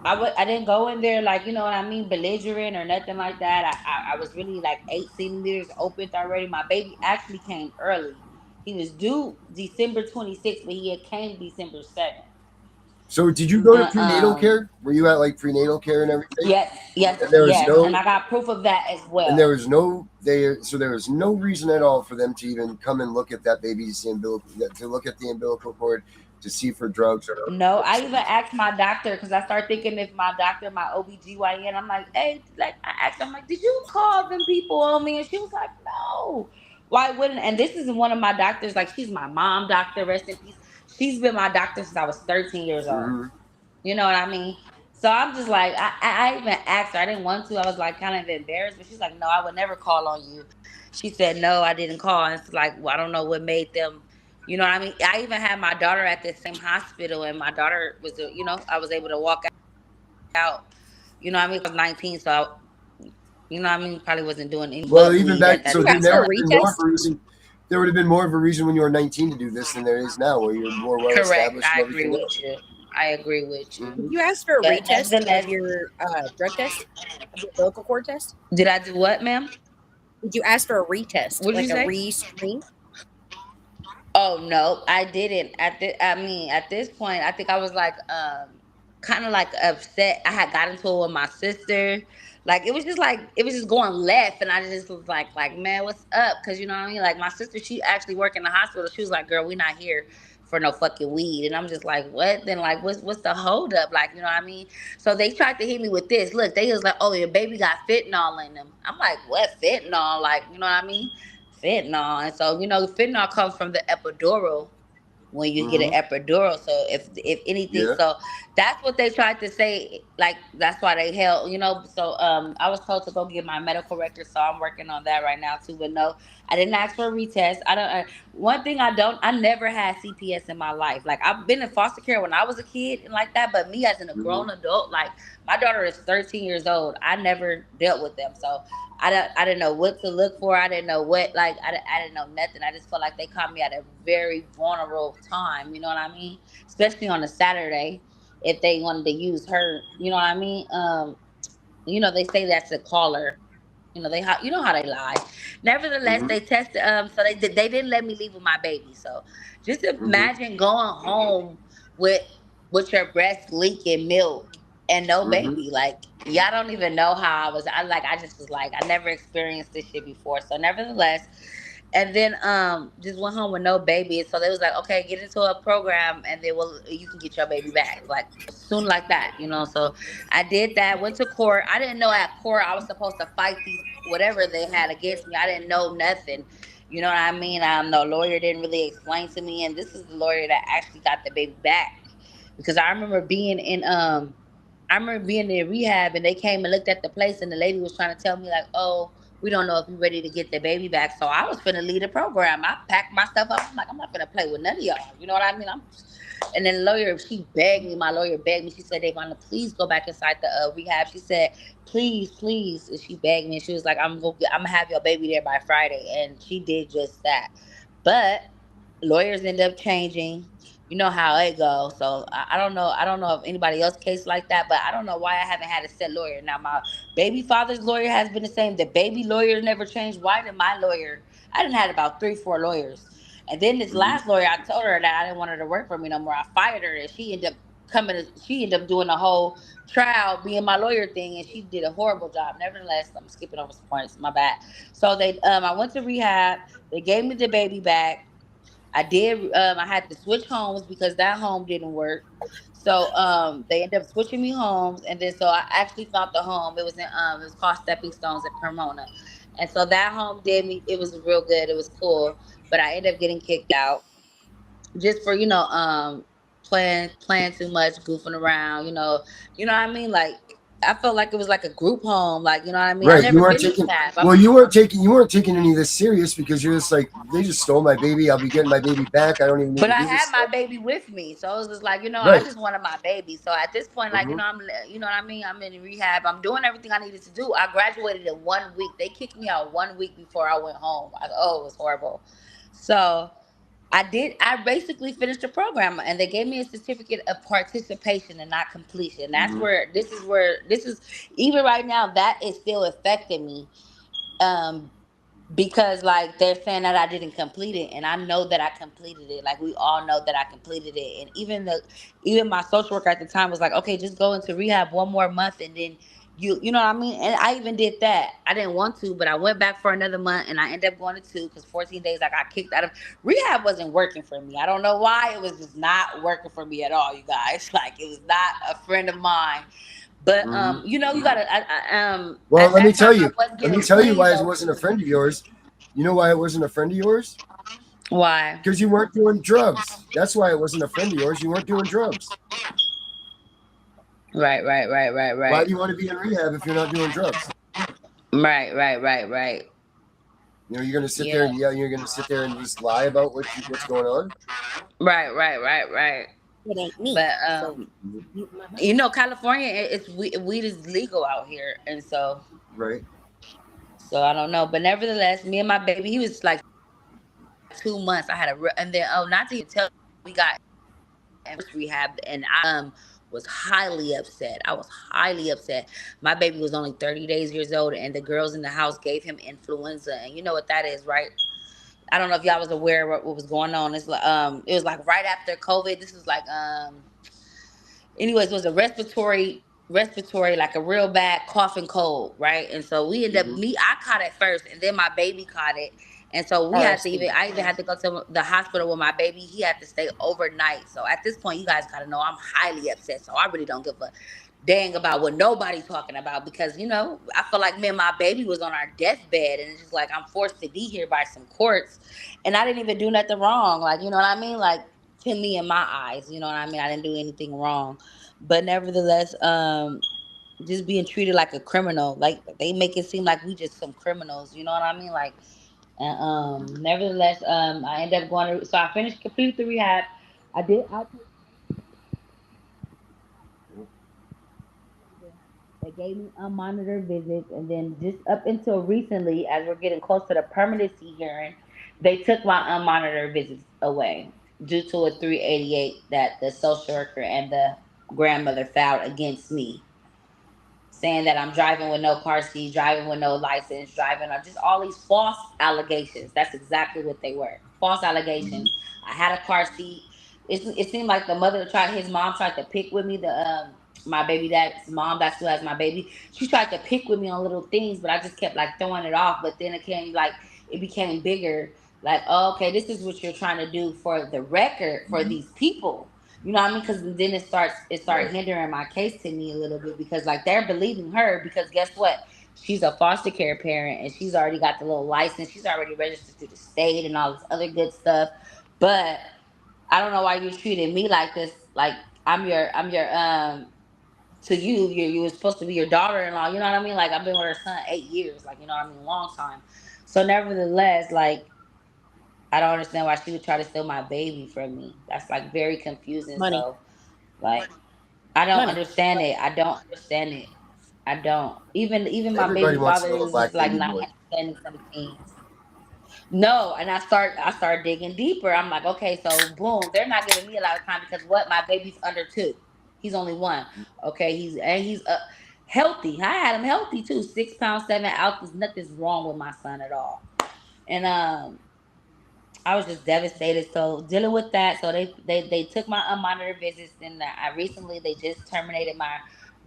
Speaker 7: I didn't go in there like, you know what I mean, belligerent or nothing like that. I was really like 8 centimeters opened already. My baby actually came early. He was due December 26th, but he had came December 7th.
Speaker 3: So did you go to prenatal care? Were you at like prenatal care and everything?
Speaker 7: Yes,
Speaker 3: And there was
Speaker 7: and I got proof of that as well.
Speaker 3: And there was no reason at all for them to even come and look at that baby's umbilical, to look at the umbilical cord to see for drugs or
Speaker 7: no. I even asked my doctor because I started thinking if my doctor, my OBGYN, I'm like, hey, like I asked her, I'm like, did you call them people on me? And she was like, no. Why wouldn't? And this is one of my doctors, like she's my mom doctor, rest in peace. She's been my doctor since I was 13 years old.
Speaker 3: Mm-hmm.
Speaker 7: You know what I mean? So I'm just like, I even asked her. I didn't want to. I was like kind of embarrassed, but she's like, no, I would never call on you. She said, no, I didn't call. And it's like, well, I don't know what made them, you know what I mean? I even had my daughter at the same hospital, and my daughter was, I was able to walk out. You know what I mean? I was 19, so, you know what I mean? Probably wasn't doing anything.
Speaker 3: Well, even back, so
Speaker 5: time.
Speaker 3: there would have been more of a reason when you were 19 to do this than there is now, where you're more well established.
Speaker 7: Correct. I agree with you.
Speaker 5: Did you ask for a
Speaker 7: But
Speaker 5: retest
Speaker 7: nevertheless-
Speaker 5: of your drug test? Of your umbilical cord test?
Speaker 7: Did I do what, ma'am?
Speaker 5: Did you ask for a retest?
Speaker 7: What'd
Speaker 5: like
Speaker 7: you
Speaker 5: a
Speaker 7: say?
Speaker 5: re-screen?
Speaker 7: Oh no, I didn't. At this point, I think I was like, kind of like upset. I had got into it with my sister. Like it was just going left, and I just was like, man, what's up? Because you know what I mean. Like my sister, she actually worked in the hospital. She was like, girl, we not here for no fucking weed. And I'm just like, what? Then like, what's the hold up? Like, you know what I mean? So they tried to hit me with this. Look, they was like, oh, your baby got fentanyl in them. I'm like, what fentanyl? Like, you know what I mean? Fentanyl. And so, fentanyl comes from the epidural when you get an epidural. So if anything, so that's what they tried to say. Like, that's why they held, So I was told to go get my medical record. So I'm working on that right now too. But no, I didn't ask for a retest. One thing I never had CPS in my life. Like I've been in foster care when I was a kid and like that. But me as a grown adult, like my daughter is 13 years old. I never dealt with them. So I didn't know what to look for. I didn't know what, like, I didn't know nothing. I just felt like they caught me at a very vulnerable time. You know what I mean? Especially on a Saturday, if they wanted to use her, you know what I mean? They say that's a caller. How they lie. Nevertheless, they tested. So they didn't let me leave with my baby. So just imagine going home with your breast leaking milk and no baby. Like y'all don't even know how I was. I just was like, I never experienced this shit before. So nevertheless, and then just went home with no baby. So they was like, okay, get into a program, and then you can get your baby back like soon like that, you know. So I did that. Went to court. I didn't know at court I was supposed to fight these whatever they had against me. I didn't know nothing. You know what I mean? The lawyer didn't really explain to me, and this is the lawyer that actually got the baby back, because I remember being in rehab, and they came and looked at the place, and the lady was trying to tell me like, "Oh, we don't know if you're ready to get the baby back." So I was finna leave the program. I packed my stuff up. I'm like, I'm not gonna play with none of y'all. You know what I mean? And then the lawyer, she begged me. My lawyer begged me. She said, "Davonna, please go back inside the rehab." She said, "Please, please." And she begged me. And she was like, I'm gonna have your baby there by Friday," and she did just that. But lawyers end up changing. You know how it goes. So I don't know. I don't know if anybody else case like that, but I don't know why I haven't had a set lawyer. Now my baby father's lawyer has been the same. The baby lawyer never changed. Why did my lawyer? I didn't had about 3, 4 lawyers, and then this
Speaker 3: Mhm.
Speaker 7: last lawyer, I told her that I didn't want her to work for me no more. I fired her, and she ended up coming. She ended up doing the whole trial, being my lawyer thing, and she did a horrible job. Nevertheless, I'm skipping over some points. My bad. So I went to rehab. They gave me the baby back. I did. I had to switch homes because that home didn't work. So they ended up switching me homes, and then so I actually found the home. It was called Stepping Stones at Pomona, and so that home did me. It was real good. It was cool, but I ended up getting kicked out just for playing too much, goofing around. You know what I mean. Like I felt like it was like a group home. Like you know what I mean. I've
Speaker 3: Right. You
Speaker 7: never
Speaker 3: weren't
Speaker 7: been to
Speaker 3: taking.
Speaker 7: rehab.
Speaker 3: Well, you weren't taking any of this serious because you're just like they just stole my baby. I'll be getting my baby back. I don't even need
Speaker 7: But
Speaker 3: to
Speaker 7: I
Speaker 3: do this
Speaker 7: had my
Speaker 3: stuff.
Speaker 7: baby with me, so it was just like, I
Speaker 3: Right.
Speaker 7: just wanted my baby. So at this point, like,
Speaker 3: Hmm.
Speaker 7: you know what I mean. I'm in rehab. I'm doing everything I needed to do. I graduated in 1 week. They kicked me out 1 week before I went home. It was horrible. So I did. I basically finished the program, and they gave me a certificate of participation and not completion. That's
Speaker 3: Hmm.
Speaker 7: where this is even right now that is still affecting me. Um, because like they're saying that I didn't complete it, and I know that I completed it. Like we all know that I completed it, and even my social worker at the time was like, "Okay, just go into rehab 1 more month, and then you know what I mean." And I even did that. I didn't want to, but I went back for another month, and I ended up going to 2 because 14 days I got kicked out of rehab. Wasn't working for me. I don't know why. It was just not working for me at all, you guys. Like it was not a friend of mine. But
Speaker 3: Hmm.
Speaker 7: you gotta.
Speaker 3: Well,
Speaker 7: At that time I wasn't
Speaker 3: Let me
Speaker 7: getting
Speaker 3: tell you
Speaker 7: clean
Speaker 3: why it
Speaker 7: though.
Speaker 3: wasn't a friend of yours. You know why it wasn't a friend of yours?
Speaker 7: Why?
Speaker 3: Because you weren't doing drugs. That's why it wasn't a friend of yours. You weren't doing drugs.
Speaker 7: Right, right, right, right,
Speaker 3: Why
Speaker 7: right.
Speaker 3: do you want to be in rehab if you're not doing drugs?
Speaker 7: Right, right, right, right.
Speaker 3: You're gonna sit there
Speaker 7: Yeah.
Speaker 3: and you're gonna sit there and just lie about what's going on.
Speaker 7: Right, right, right, right.
Speaker 5: It ain't me.
Speaker 7: But
Speaker 5: So mute my mic.
Speaker 7: California, weed is legal out here, and
Speaker 3: Right.
Speaker 7: I don't know. But nevertheless, me and my baby, he was like 2 months. I had and then not to even tell you, we got in rehab, and I was highly upset. I was highly upset. My baby was only 30 days years old, and the girls in the house gave him influenza, and you know what that is, right? I don't know if y'all was aware of what was going on. It was like right after COVID. This was like anyways, it was a respiratory, like a real bad cough and cold, right? And so we ended up
Speaker 3: Hmm.
Speaker 7: I caught it first, and then my baby caught it. And so
Speaker 5: RSV.
Speaker 7: I even had to go to the hospital with my baby. He had to stay overnight. So at this point, you guys gotta know I'm highly upset. So I really don't give a dang about what nobody's talking about, because I feel like me and my baby was on our deathbed, and it's just like I'm forced to be here by some courts, and I didn't even do nothing wrong. Like you know what I mean? Like to me in my eyes, you know what I mean? I didn't do anything wrong, but nevertheless, just being treated like a criminal. Like they make it seem like we just some criminals. You know what I mean? Like, and nevertheless, I ended up going to. So I completed the rehab. I did outpatient. They gave me unmonitored visits, and then just up until recently, as we're getting close to the permanency hearing, they took my unmonitored visits away due to a 388 that the social worker and the grandmother filed against me, saying that I'm driving with no car seat, driving with no license, driving on just all these false allegations. That's exactly what they were. False
Speaker 3: Hmm.
Speaker 7: allegations. I had a car seat. It seemed like his mom tried to pick with me, my baby dad's mom that still has my baby. She tried to pick with me on little things, but I just kept like throwing it off. But then it became bigger. Like, oh, okay, this is what you're trying to do for the record for these people. You know what I mean? Because then it started hindering my case to me a little bit, because like they're believing her, because guess what? She's a foster care parent and she's already got the little license. She's already registered through the state and all this other good stuff. But I don't know why you treated me like this. Like I'm your to you were supposed to be your daughter-in-law. You know what I mean? Like I've been with her son 8 years. Like, you know what I mean? Long time. So nevertheless, like I don't understand why she would try to steal my baby from me. That's like very confusing.
Speaker 5: Money.
Speaker 7: So like I don't
Speaker 5: Money.
Speaker 7: understand it. I don't understand it. I don't. Even my
Speaker 3: Everybody
Speaker 7: baby
Speaker 3: wants a
Speaker 7: father
Speaker 3: little
Speaker 7: is just
Speaker 3: black
Speaker 7: like
Speaker 3: baby
Speaker 7: not
Speaker 3: boy.
Speaker 7: understanding some things. No, and I start digging deeper. I'm like, okay, so boom, they're not giving me a lot of time because what? My baby's under 2. He's only 1. Okay, he's healthy. I had him healthy too. 6 pounds 7 ounces. Nothing's wrong with my son at all. And I was just devastated. So dealing with that, so they took my unmonitored visits, and I recently they just terminated my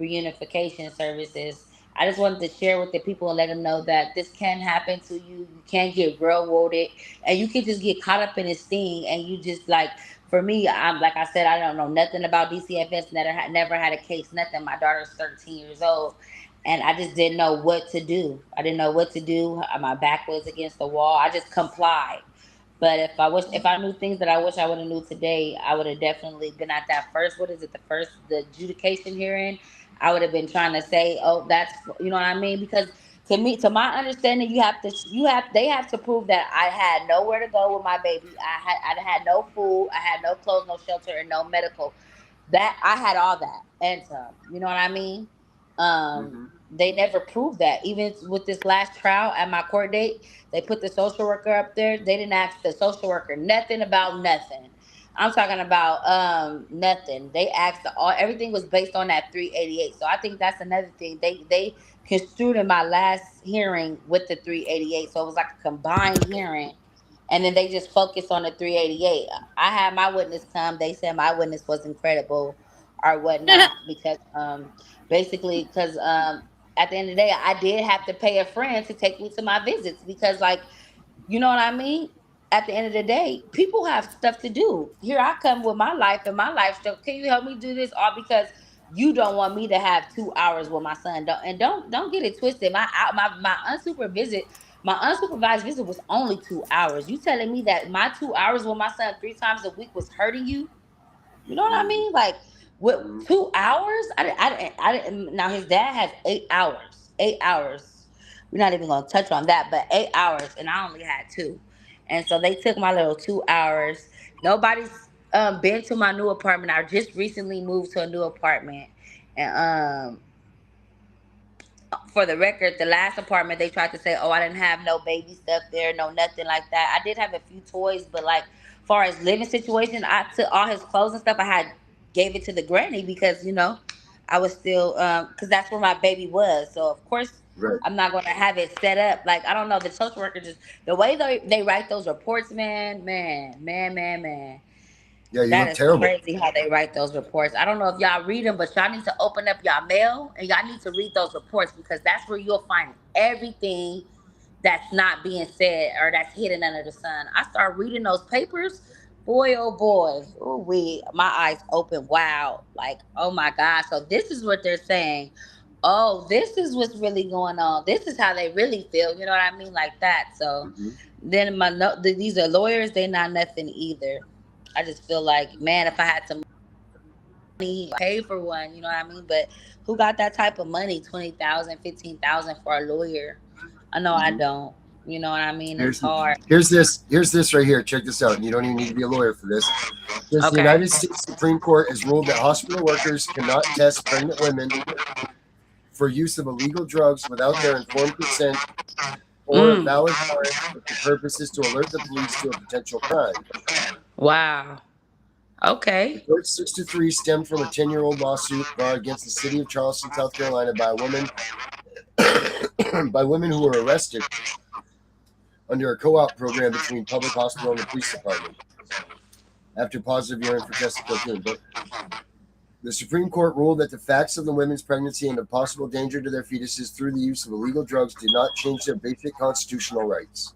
Speaker 7: reunification services. I just wanted to share with the people and let them know that this can happen to you. You can get railroaded, and you can just get caught up in this thing, and you just like. For me, I'm like I said, I don't know nothing about DCFS. Never had a case, nothing. My daughter's 13 years old, and I just didn't know what to do. I didn't know what to do. My back was against the wall. I just complied. But if I knew things that I wish I would have knew today, I would have definitely been at that first. What is it? The adjudication hearing. I would have been trying to say, oh, that's, you know what I mean? Because to me, to my understanding, they have to prove that I had nowhere to go with my baby. I had no food, I had no clothes, no shelter, and no medical. That I had all that and some. You know what I mean? They never proved that. Even with this last trial at my court date, they put the social worker up there. They didn't ask the social worker nothing about nothing. I'm talking about nothing. They asked everything was based on that 388. So I think that's another thing. They construed in my last hearing with the 388. So it was like a combined hearing. And then they just focused on the 388. I had my witness come. They said my witness was incredible or whatnot because basically because at the end of the day I did have to pay a friend to take me to my visits because like, you know what I mean? At the end of the day, people have stuff to do. Here I come with my life and my life stuff. Can you help me do this? All because you don't want me to have 2 hours with my son. Don't get it twisted. My unsupervised visit was only 2 hours. You telling me that my 2 hours with my son 3 times a week was hurting you? You know what I mean? Like, with 2 hours? I didn't. Now his dad has 8 hours. 8 hours. We're not even gonna touch on that, but 8 hours, and I only had 2. And so they took my little 2 hours. Nobody's been to my new apartment. I just recently moved to a new apartment, and for the record, the last apartment they tried to say, oh, I didn't have no baby stuff there, no nothing like that. I did have a few toys, but like far as living situation, I took all his clothes and stuff. I had gave it to the granny because I was still because that's where my baby was. So of course
Speaker 3: Right.
Speaker 7: I'm not gonna have it set up. Like I don't know, the social worker just the way they write those reports, man.
Speaker 3: Yeah, you
Speaker 7: That
Speaker 3: look
Speaker 7: is
Speaker 3: terrible.
Speaker 7: crazy how they write those reports. I don't know if y'all read them, but y'all need to open up y'all mail and y'all need to read those reports because that's where you'll find everything that's not being said or that's hidden under the sun. I start reading those papers, boy, oh boy, my eyes open wide, like, oh my God. So this is what they're saying. Oh, this is what's really going on. This is how they really feel. You know what I mean, like that. So then these are lawyers. They not nothing either. I just feel like, man, if I had some money, pay for one, you know what I mean? But who got that type of money, 20,000, 15,000 for a lawyer? I know I don't. You know what I mean? It's hard.
Speaker 3: Here's this right here. Check this out. You don't even need to be a lawyer for this. Because the
Speaker 7: Okay.
Speaker 3: United States Supreme Court has ruled that hospital workers cannot test pregnant women for use of illegal drugs without their informed consent or a valid warrant if the purpose is to alert the police to a potential crime.
Speaker 7: Wow. Okay.
Speaker 3: The court 6-3 stemmed from a 10-year-old lawsuit brought against the city of Charleston, South Carolina by women who were arrested under a co-op program between public hospital and the police department after positive urine for testing cocaine. But the Supreme Court ruled that the facts of the women's pregnancy and the possible danger to their fetuses through the use of illegal drugs did not change their basic constitutional rights.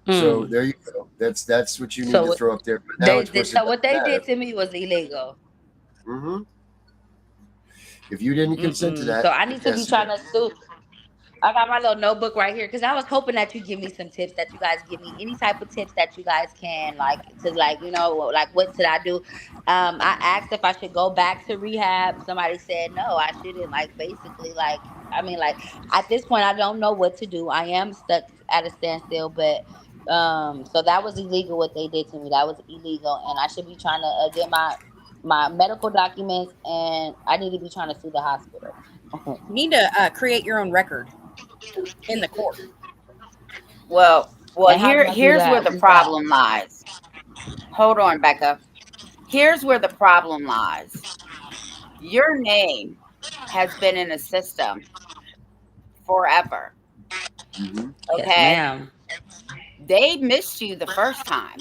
Speaker 3: So there you go. That's what you need to
Speaker 7: So
Speaker 3: throw up there. But now it's worse.
Speaker 7: so what they did to me was illegal.
Speaker 3: Mm-hmm. If you didn't consent to that,
Speaker 7: So I need to be
Speaker 3: yes.
Speaker 7: trying to sue. I got my little notebook right here because I was hoping that you give me some tips, that you guys give me any type of tips that you guys can, like, to, like, you know, like, what should I do? I asked if I should go back to rehab. Somebody said no, I shouldn't. Like, basically, like, I mean, like, at this point, I don't know what to do. I am stuck at a standstill, but so that was illegal what they did to me. That was illegal, and I should be trying to get my medical documents, and I need to be trying to sue the hospital.
Speaker 5: You need to create your own record in the court.
Speaker 4: Well,
Speaker 7: And how do I do
Speaker 4: here's
Speaker 7: that?
Speaker 4: where the
Speaker 7: What's
Speaker 4: problem lies. Hold on, Becca. Here's where the problem lies. Your name has been in a system forever.
Speaker 3: Mm-hmm.
Speaker 7: Yes,
Speaker 4: Okay.
Speaker 7: ma'am.
Speaker 4: They missed you the first time.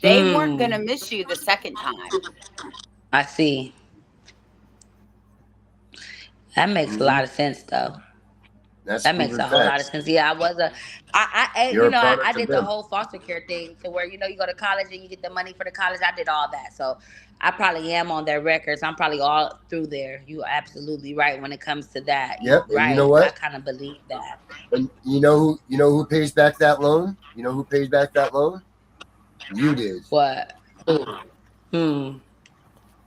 Speaker 4: They weren't going to miss you the second time.
Speaker 7: I see. That makes a lot of sense, though.
Speaker 3: That
Speaker 7: makes a whole lot of sense. Yeah, I did the whole foster care thing, to where, you know, you go to college and you get the money for the college. I did all that, so I probably am on their records. I'm probably all through there. You are absolutely right when it comes to that.
Speaker 3: Yep.
Speaker 7: Right.
Speaker 3: And you know what?
Speaker 7: I kind of believe that.
Speaker 3: And you know who pays back that loan? You know who pays back that loan? You did.
Speaker 7: What?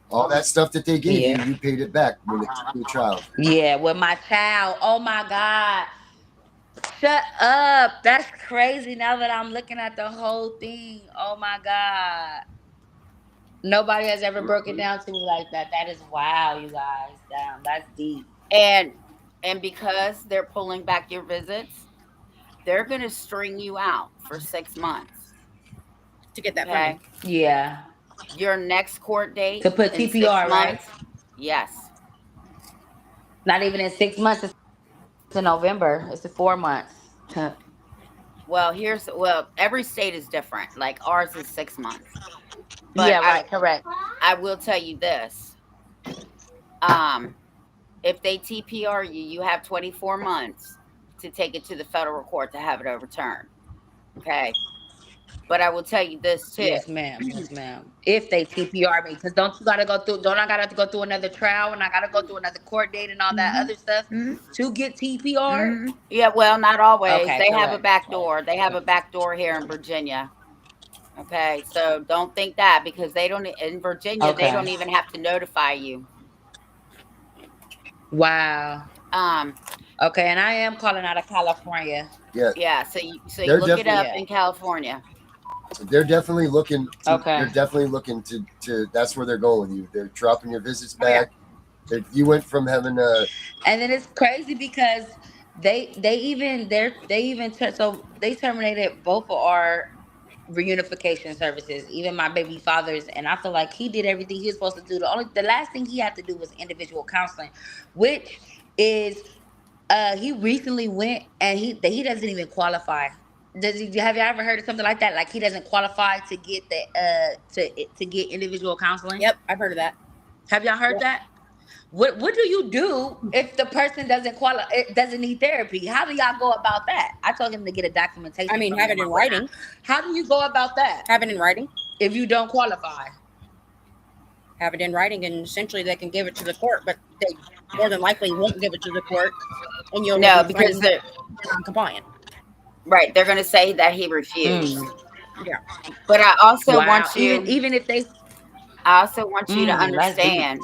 Speaker 3: All that stuff that they gave you paid it back when they took your child.
Speaker 7: Yeah, with my child. Oh my God. Shut up. That's crazy now that I'm looking at the whole thing. Oh my God. Nobody has ever broken down to me like that. That is wow, you guys. Damn, that's deep.
Speaker 4: And because they're pulling back your visits, they're going to string you out for 6 months
Speaker 5: to get that money.
Speaker 7: Yeah.
Speaker 4: Your next court date
Speaker 7: to put TPR, right?
Speaker 4: Yes.
Speaker 7: Not even in 6 months. It's in November. It's in 4 months.
Speaker 4: Well, every state is different. Like ours is 6 months. But
Speaker 7: yeah, right. Correct.
Speaker 4: I will tell you this. If they TPR you, you have 24 months to take it to the federal court to have it overturned. Okay. But I will tell you this too.
Speaker 7: Yes, ma'am. Yes, ma'am. If they TPR me, because don't I gotta go through another trial, and I gotta go through another court date and all that other stuff to get TPR?
Speaker 4: Yeah, well, not always.
Speaker 7: Okay,
Speaker 4: they have a back door. They have a back door here in Virginia. Okay, so don't think that, because they don't in Virginia. They don't even have to notify you.
Speaker 7: Wow. Okay, and I am calling out of California.
Speaker 3: Yeah.
Speaker 4: Yeah. So you look it up in California.
Speaker 3: They're definitely looking.
Speaker 7: Okay.
Speaker 3: They're definitely looking to. That's where they're going with you. They're dropping your visits back. You went from having a.
Speaker 7: And then it's crazy because they terminated both of our reunification services, even my baby father's, and I feel like he did everything he was supposed to do. The last thing he had to do was individual counseling, which is he recently went, and he doesn't even qualify. Have you ever heard of something like that? Like, he doesn't qualify to get to get individual counseling?
Speaker 5: Yep, I've heard of that.
Speaker 7: Have y'all heard that? What do you do if the person doesn't need therapy? How do y'all go about that? I told him to get a documentation.
Speaker 5: I mean, have it in writing.
Speaker 7: How do you go about that?
Speaker 5: Have it in writing.
Speaker 7: If you don't qualify.
Speaker 5: Have it in writing, and essentially they can give it to the court, but they more than likely won't give it to the court, and you'll
Speaker 4: know because they're
Speaker 5: non-compliant.
Speaker 4: Right, they're going to say that he refused.
Speaker 5: Yeah,
Speaker 4: but I also want you,
Speaker 7: even if they,
Speaker 4: I also want you to understand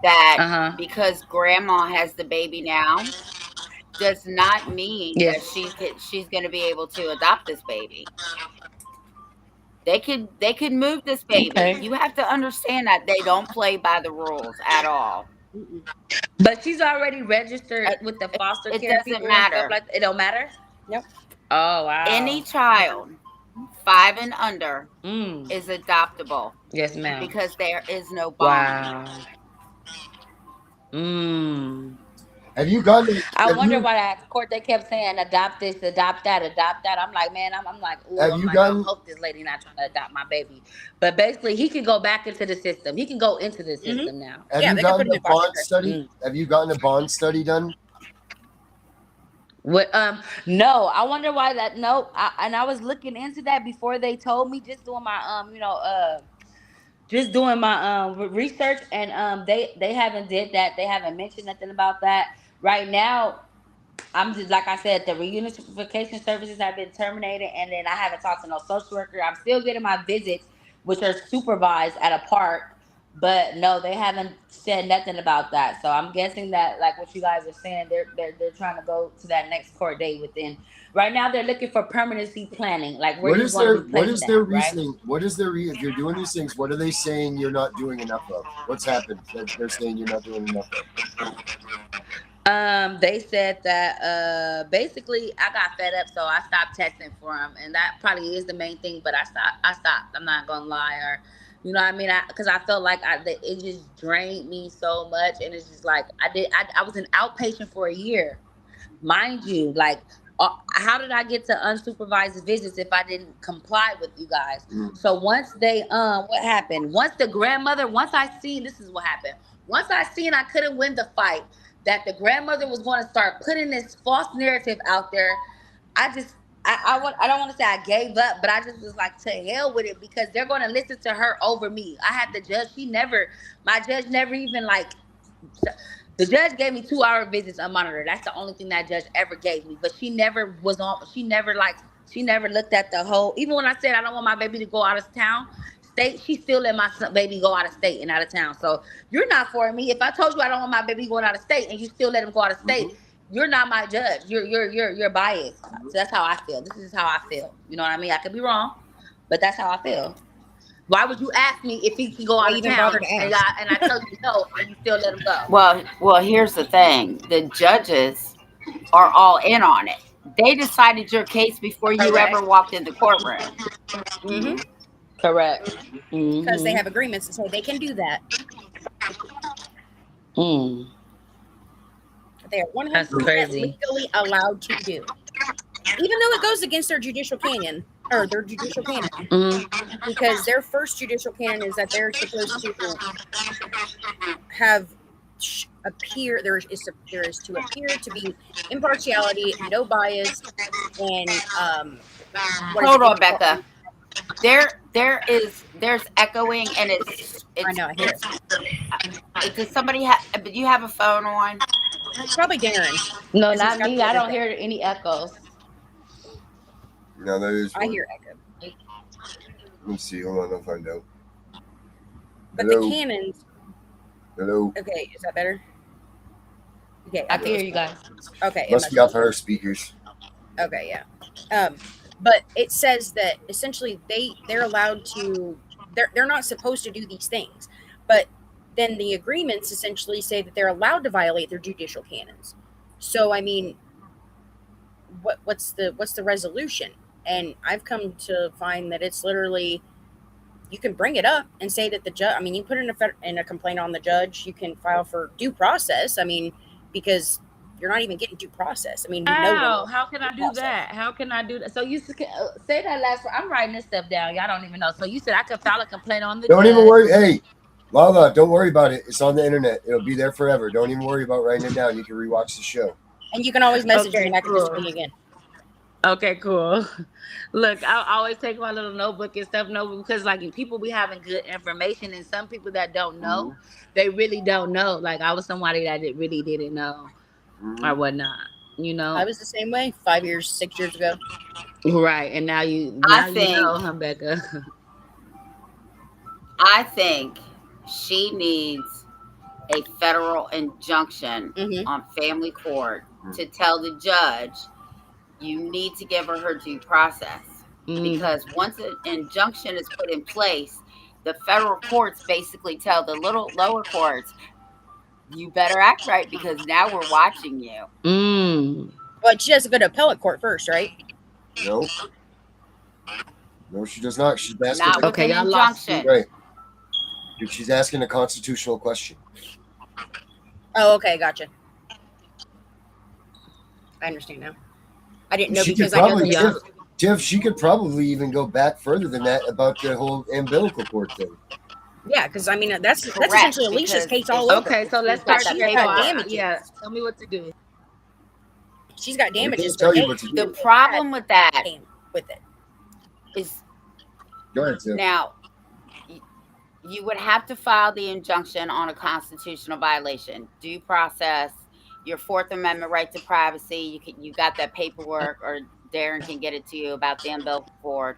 Speaker 4: that because grandma has the baby now, does not mean that she's going to be able to adopt this baby. They could move this baby. Okay. You have to understand that they don't play by the rules at all.
Speaker 7: But she's already registered with the foster care.
Speaker 4: It doesn't matter.
Speaker 7: It don't matter?
Speaker 5: Yep.
Speaker 7: Oh, wow.
Speaker 4: Any child 5 and under is adoptable.
Speaker 7: Yes, ma'am.
Speaker 4: Because there is no bond.
Speaker 7: Wow.
Speaker 3: Have you gone to,
Speaker 7: I wonder why that court, they kept saying adopt this, adopt that, adopt that. I'm like, man, I'm like, ooh, I hope this lady not trying to adopt my baby. But basically, he can go back into the system. He can go into the system now.
Speaker 3: Have you gotten a bond study? Have you gotten a bond study done?
Speaker 7: What? No, I wonder why that. No, and I was looking into that before they told me. Just doing my just doing my research, and they haven't did that. They haven't mentioned nothing about that right now. I'm just like I said, the reunification services have been terminated, and then I haven't talked to no social worker. I'm still getting my visits, which are supervised at a park, but no, they haven't said nothing about that. So I'm guessing that, like what you guys are saying, they're trying to go to that next court date within. Right now, they're looking for permanency planning, like where you want to be
Speaker 3: what
Speaker 7: placed
Speaker 3: is their
Speaker 7: at, right?
Speaker 3: reasoning? What is their if you're doing these things? What are they saying you're not doing enough of? What's happened that they're saying you're not doing enough of?
Speaker 7: They said that basically I got fed up, so I stopped texting for him, and that probably is the main thing. But I stopped. I'm not gonna lie, or you know what I mean? Because I felt like it just drained me so much, and it's just like I was an outpatient for a year, mind you. Like, how did I get to unsupervised visits if I didn't comply with you guys? So once they what happened? Once I seen this is what happened. Once I seen I couldn't win the fight, that the grandmother was going to start putting this false narrative out there. I don't want to say I gave up, but I just was like, to hell with it, because they're going to listen to her over me. I had the judge. My judge never even like, the judge gave me 2-hour visits unmonitored. That's the only thing that judge ever gave me. But she never looked at the whole, even when I said I don't want my baby to go out of town, she still let my baby go out of state and out of town. So you're not for me. If I told you I don't want my baby going out of state and you still let him go out of state, you're not my judge. You're biased. So that's how I feel. This is how I feel. You know what I mean? I could be wrong, but that's how I feel. Why would you ask me if he can go out of town and I tell you no and you still let him go?
Speaker 4: Well, here's the thing. The judges are all in on it. They decided your case before you ever walked in the courtroom.
Speaker 5: Mm-hmm.
Speaker 7: Correct.
Speaker 5: Because they have agreements to say they can do that. They are 100% legally allowed to do, even though it goes against their judicial canon. Because their first judicial canon is that they're supposed to have there is to appear to be impartiality, no bias, and
Speaker 4: hold on, Becca. There's echoing, and it's
Speaker 5: I know, I hear it.
Speaker 4: Does somebody do you have a phone on?
Speaker 5: It's probably Darren.
Speaker 7: No, not me. I don't hear any echoes.
Speaker 3: No, that is.
Speaker 5: I hear echo.
Speaker 3: Let me see. Hold on, I'll find out.
Speaker 5: But
Speaker 3: Hello?
Speaker 5: the canons.
Speaker 3: Hello.
Speaker 5: Okay, is that better? Okay,
Speaker 7: I can hear you guys.
Speaker 5: Okay,
Speaker 3: Must be off our speakers.
Speaker 5: Okay, yeah. But it says that essentially they're allowed to. They're not supposed to do these things, but then the agreements essentially say that they're allowed to violate their judicial canons. So I mean, what's the resolution? And I've come to find that it's literally, you can bring it up and say that the judge. I mean, you put in a complaint on the judge. You can file for due process. I mean, because you're not even getting due process. I mean,
Speaker 7: how can I do that? How can I do that? So you say that last one. I'm writing this stuff down. Y'all don't even know. So you said I could file a complaint on the judge.
Speaker 3: Don't even worry. Hey, Lala, don't worry about it. It's on the internet. It'll be there forever. Don't even worry about writing it down. You can rewatch the show.
Speaker 5: And you can always message me and I can just speak again.
Speaker 7: Okay, cool. Look, I always take my little notebook and stuff, because like people be having good information, and some people that don't know, they really don't know. Like I was somebody that really didn't know or whatnot, you know.
Speaker 5: I was the same way 5 years, 6 years ago.
Speaker 7: Right, and now you know, huh, Becca?
Speaker 4: I think she needs a federal injunction on family court to tell the judge, you need to give her due process. Because once an injunction is put in place, the federal courts basically tell the lower courts, you better act right because now we're watching you.
Speaker 5: But she has to go to appellate court first, right?
Speaker 3: No, she does not. She's asking.
Speaker 4: Not with an injunction.
Speaker 3: Right. She's asking a constitutional question.
Speaker 5: Oh, okay, gotcha. I understand now. I didn't know because I know
Speaker 3: Tiff, she could probably even go back further than that about the whole umbilical cord thing.
Speaker 5: Yeah, because I mean that's essentially Alicia's case all over.
Speaker 7: Okay, so let's start here. Yeah, tell me what to do.
Speaker 5: She's got
Speaker 3: They
Speaker 5: damages.
Speaker 3: can't tell
Speaker 5: but
Speaker 3: you what to
Speaker 4: The
Speaker 3: do.
Speaker 4: problem with that
Speaker 5: came with it.
Speaker 4: is
Speaker 3: Go ahead, Tiff.
Speaker 4: now you would have to file the injunction on a constitutional violation, due process, your Fourth Amendment right to privacy. You got that paperwork, or Darren can get it to you about the umbilical cord.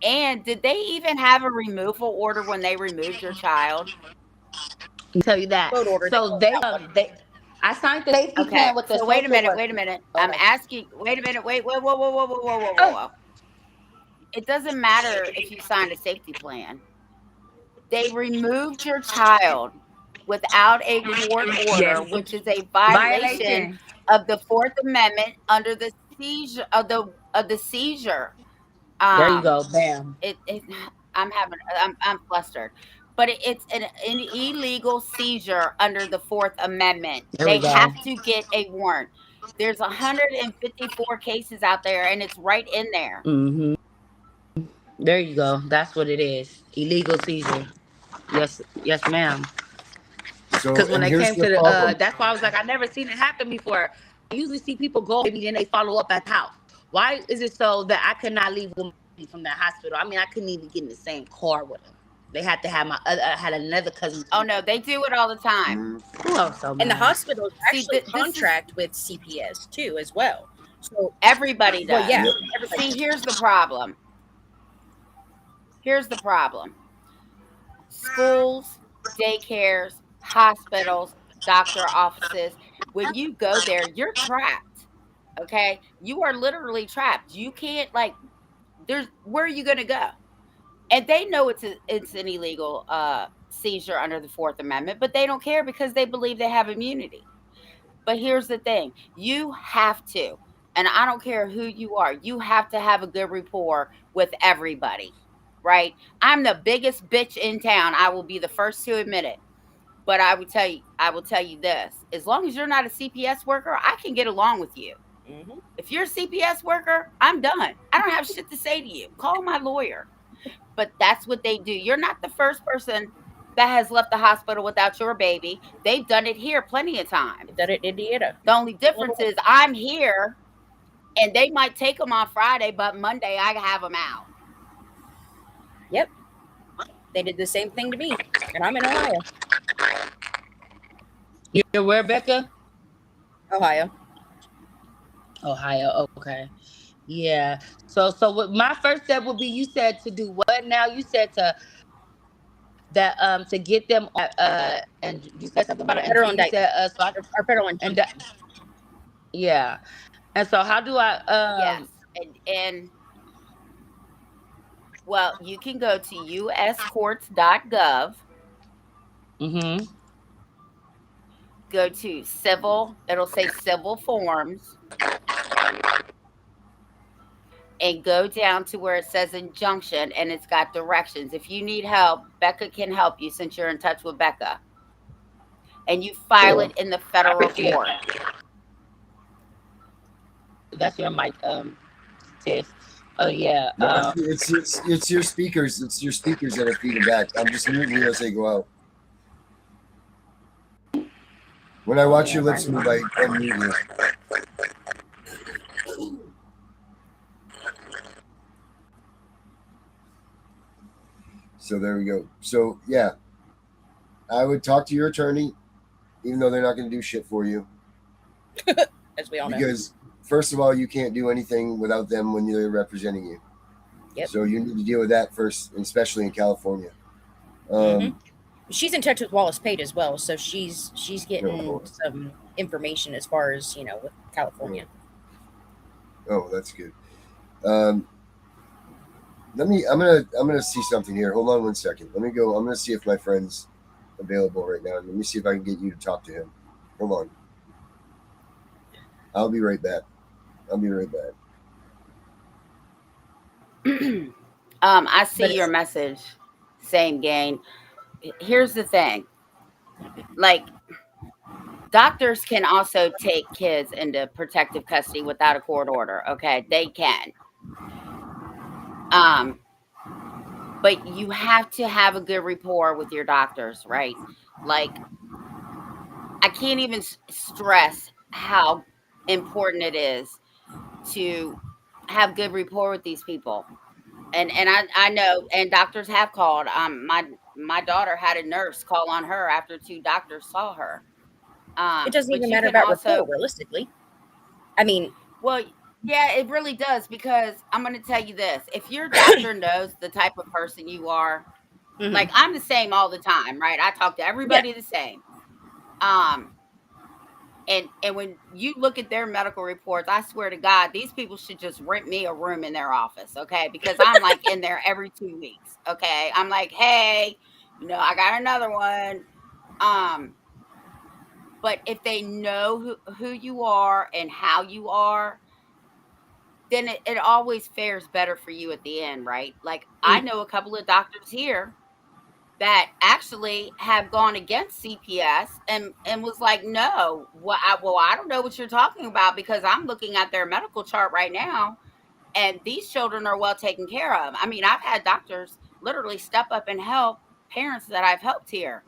Speaker 4: And did they even have a removal order when they removed your child?
Speaker 7: I can tell you that.
Speaker 5: Court order.
Speaker 7: So they I signed the safety
Speaker 4: Okay,
Speaker 7: plan with the
Speaker 4: so wait a
Speaker 7: social
Speaker 4: minute,
Speaker 7: worker.
Speaker 4: wait a minute.
Speaker 7: Okay.
Speaker 4: I'm asking, wait a minute, wait, whoa, whoa, whoa, whoa, whoa, whoa, whoa,
Speaker 7: Oh.
Speaker 4: whoa. It doesn't matter if you signed a safety plan. They removed your child without a court order,
Speaker 7: Yes.
Speaker 4: which is a violation of the Fourth Amendment under the seizure of the seizure.
Speaker 7: There you go. Bam.
Speaker 4: I'm flustered, but it's an illegal seizure under the Fourth Amendment.
Speaker 7: There we
Speaker 4: They
Speaker 7: go.
Speaker 4: have to get a warrant. There's 154 cases out there, and it's right in there.
Speaker 7: Mm-hmm. There you go. That's what it is. Illegal seizure. Yes, ma'am.
Speaker 3: So,
Speaker 7: Because when
Speaker 3: and
Speaker 7: they
Speaker 3: here's
Speaker 7: came
Speaker 3: the
Speaker 7: to the,
Speaker 3: problem.
Speaker 7: that's why I was like, I never seen it happen before. I usually see people go, maybe then they follow up at the house. Why is it so that I could not leave them from that hospital? I mean, I couldn't even get in the same car with them. They had to have I had another cousin.
Speaker 4: Oh no, they do it all the time.
Speaker 7: Who else so
Speaker 5: And the
Speaker 7: mad?
Speaker 5: hospitals
Speaker 4: See,
Speaker 5: actually
Speaker 4: this is-
Speaker 5: contract with CPS too, as well. So
Speaker 4: Everybody does.
Speaker 5: well, yeah,
Speaker 3: Yep.
Speaker 5: everybody.
Speaker 4: See, here's the problem. Schools, daycares, hospitals, doctor offices. When you go there, you're trapped. Okay? You are literally trapped. You can't where are you going to go? And they know it's an illegal seizure under the Fourth Amendment, but they don't care because they believe they have immunity. But here's the thing. You have to, and I don't care who you are, you have to have a good rapport with everybody, right? I'm the biggest bitch in town. I will be the first to admit it. But I will tell you this. As long as you're not a CPS worker, I can get along with you.
Speaker 5: Mhm.
Speaker 4: If you're a CPS worker, I'm done. I don't have shit to say to you. Call my lawyer. But that's what they do. You're not the first person that has left the hospital without your baby. They've done it here plenty of times.
Speaker 5: Done it in Indiana.
Speaker 4: The only difference is I'm here, and they might take them on Friday, but Monday I have them out.
Speaker 5: Yep. They did the same thing to me, and I'm in Ohio.
Speaker 7: You're where, Becca?
Speaker 5: Ohio.
Speaker 7: Ohio. Okay. Yeah. So what my first step would be, you said to do what now? You said to get them and you said something about it.
Speaker 5: Federal
Speaker 7: You said,
Speaker 5: Our federal indictment.
Speaker 7: yeah. And so how do I
Speaker 4: Yes. And well, you can go to uscourts.gov,
Speaker 7: mm-hmm.
Speaker 4: go to civil, it'll say civil forms, and go down to where it says injunction, and it's got directions. If you need help, Becca can help you since you're in touch with Becca. And you file it in the federal court.
Speaker 7: That's your mic, Tiff. Oh yeah.
Speaker 3: No, it's your speakers. It's your speakers that are feeding back. I'm just muting you as they go out. When I watch your lips move, I unmute you. So there we go. So yeah, I would talk to your attorney, even though they're not going to do shit for you.
Speaker 5: As we all know.
Speaker 3: Because first of all, you can't do anything without them when they're representing you.
Speaker 5: Yep.
Speaker 3: So you need to deal with that first, especially in California.
Speaker 5: She's in touch with Wallace Pate as well, so she's getting
Speaker 3: cool.
Speaker 5: some information as far as, with California.
Speaker 3: Oh, that's good. I'm gonna see something here. Hold on one second. Let me go. I'm gonna see if my friend's available right now. Let me see if I can get you to talk to him. Hold on. I'll be right back.
Speaker 4: I see your message. Same game. Here's the thing. Doctors can also take kids into protective custody without a court order. Okay, they can. But you have to have a good rapport with your doctors, right? I can't even stress how important it is to have good rapport with these people. And I know, and doctors have called. My daughter had a nurse call on her after two doctors saw her.
Speaker 5: It doesn't
Speaker 4: But
Speaker 5: even
Speaker 4: you
Speaker 5: matter
Speaker 4: can
Speaker 5: about rapport,
Speaker 4: also,
Speaker 5: realistically. I mean,
Speaker 4: well, yeah, it really does, because I'm going to tell you this: if your doctor knows the type of person you are, like
Speaker 5: mhm.
Speaker 4: I'm the same all the time, right? I talk to
Speaker 5: Yeah.
Speaker 4: everybody the same. Um, and when you look at their medical reports, I swear to God, these people should just rent me a room in their office, okay? Because I'm like in there every 2 weeks, okay? I'm like, hey, I got another one. Um, but if they know who you are and how you are, then it always fares better for you at the end, right? Like I
Speaker 5: Mm,
Speaker 4: know a couple of doctors here that actually have gone against CPS and was like, no, I don't know what you're talking about, because I'm looking at their medical chart right now, and these children are well taken care of. I mean, I've had doctors literally step up and help parents that I've helped here,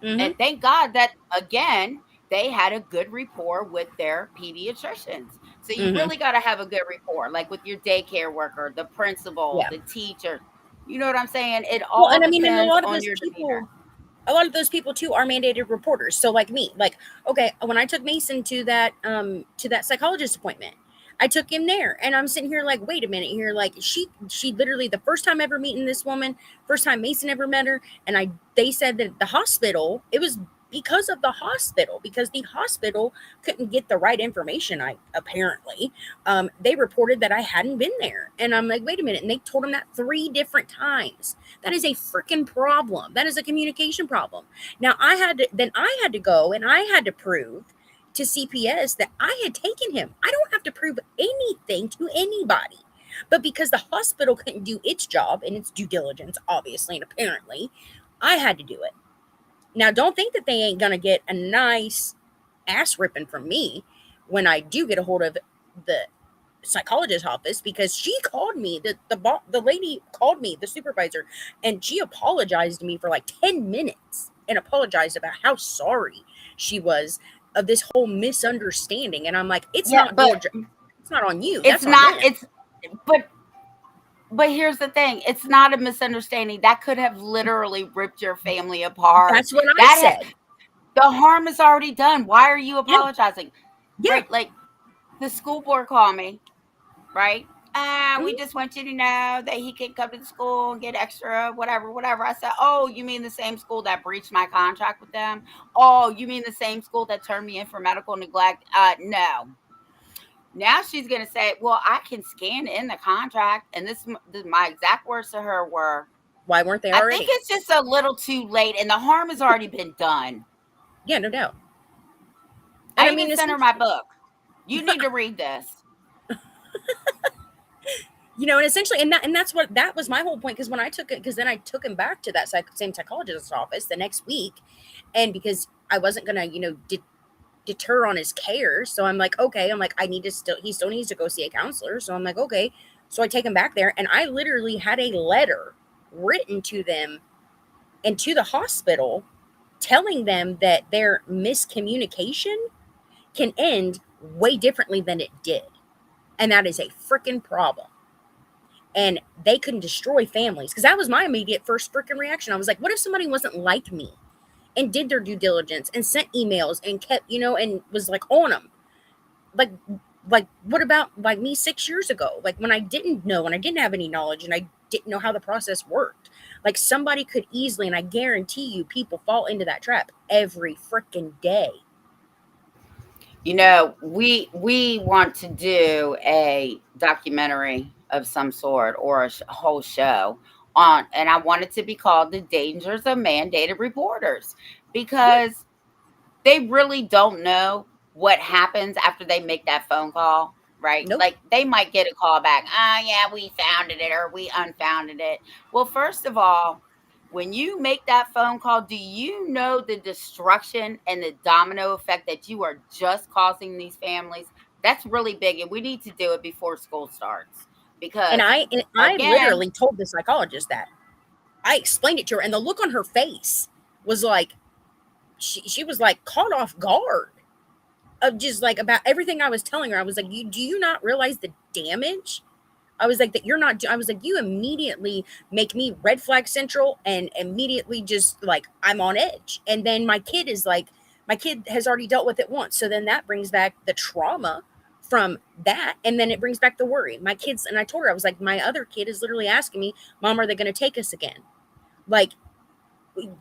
Speaker 5: mhm.
Speaker 4: and thank God that, again, they had a good rapport with their pediatricians. So you
Speaker 5: Mhm.
Speaker 4: really got to have a good rapport, like with your daycare worker, the principal,
Speaker 5: Yeah.
Speaker 4: the teacher. You know what I'm saying? It
Speaker 5: Well,
Speaker 4: all
Speaker 5: and I mean, and
Speaker 4: depends on your demeanor.
Speaker 5: a lot of those people too are mandated reporters. So like me, like, okay, when I took Mason to that psychologist appointment, I took him there and I'm sitting here like, wait a minute here, like she literally, the first time ever meeting this woman, first time Mason ever met her, and they said that the hospital, it was because of the hospital, because the hospital couldn't get the right information. I apparently they reported that I hadn't been there, and I'm like, wait a minute, and they told him that 3 different times. That is a freaking problem. That is a communication problem. Now I had to go and I had to prove to CPS that I had taken him. I don't have to prove anything to anybody. But because the hospital couldn't do its job and its due diligence, obviously and apparently, I had to do it. Now, don't think that they ain't gonna get a nice ass ripping from me when I do get a hold of the psychologist office, because she called me, the lady called me, the supervisor, and she apologized to me for like 10 minutes and apologized about how sorry she was of this whole misunderstanding. And I'm like,
Speaker 4: Yeah, but
Speaker 5: it's not on you,
Speaker 4: it's
Speaker 5: that's on
Speaker 4: not.
Speaker 5: them.
Speaker 4: But here's the thing: it's not a misunderstanding. That could have literally ripped your family apart.
Speaker 5: That's what I
Speaker 4: That
Speaker 5: said.
Speaker 4: The harm is already done. Why are you
Speaker 5: Yeah.
Speaker 4: apologizing?
Speaker 5: Yeah.
Speaker 4: Right? Like the school board called me, right? We
Speaker 5: Mhm.
Speaker 4: just want you to know that he can come to the school and get extra, whatever, whatever. I said, oh, you mean the same school that breached my contract with them? Oh, you mean the same school that turned me in for medical neglect? No. Now she's gonna say, well, I can scan in the contract, and my exact words to her were,
Speaker 5: Why weren't they
Speaker 4: I think
Speaker 5: already?
Speaker 4: it's just a little too late, and the harm has already been done.
Speaker 5: Yeah, no doubt. And
Speaker 4: I
Speaker 5: I mean,
Speaker 4: even sent her my book. You need to read this.
Speaker 5: and essentially, and that's what, that was my whole point, because when I took it, because then I took him back to that same psychologist's office the next week, and because I wasn't gonna deter on his care, so I'm like, okay, I'm like, he still needs to go see a counselor, so I'm like, okay, so I take him back there, and I literally had a letter written to them and to the hospital telling them that their miscommunication can end way differently than it did, and that is a freaking problem. And they can destroy families, because that was my immediate first freaking reaction. I was like, what if somebody wasn't like me and did their due diligence and sent emails and kept, and was like on them? Like, what about like me 6 years ago? Like when I didn't know, and I didn't have any knowledge, and I didn't know how the process worked. Like somebody could easily, and I guarantee you, people fall into that trap every freaking day.
Speaker 4: We want to do a documentary of some sort, or a whole show on, and I want it to be called The Dangers of Mandated Reporters,
Speaker 5: Yeah.
Speaker 4: because they really don't know what happens after they make that phone call, right?
Speaker 5: Nope.
Speaker 4: Like they might get a call back. Yeah, we founded it, or we unfounded it. Well, first of all, when you make that phone call, do you know the destruction and the domino effect that you are just causing these families? That's really big, and we need to do it before school starts,
Speaker 5: And
Speaker 4: because,
Speaker 5: I
Speaker 4: again,
Speaker 5: literally told the psychologist that. I explained it to her, and the look on her face was like, she was like caught off guard. of just like about everything I was telling her. I was like, do you not realize the damage? I was like, that you're not, I was like, you immediately make me red flag central and immediately just like, I'm on edge. And then my kid is like, my kid has already dealt with it once. So then that brings back the trauma from that. And then it brings back the worry. My kids, and I told her, I was like, my other kid is literally asking me, Mom, are they going to take us again? Like,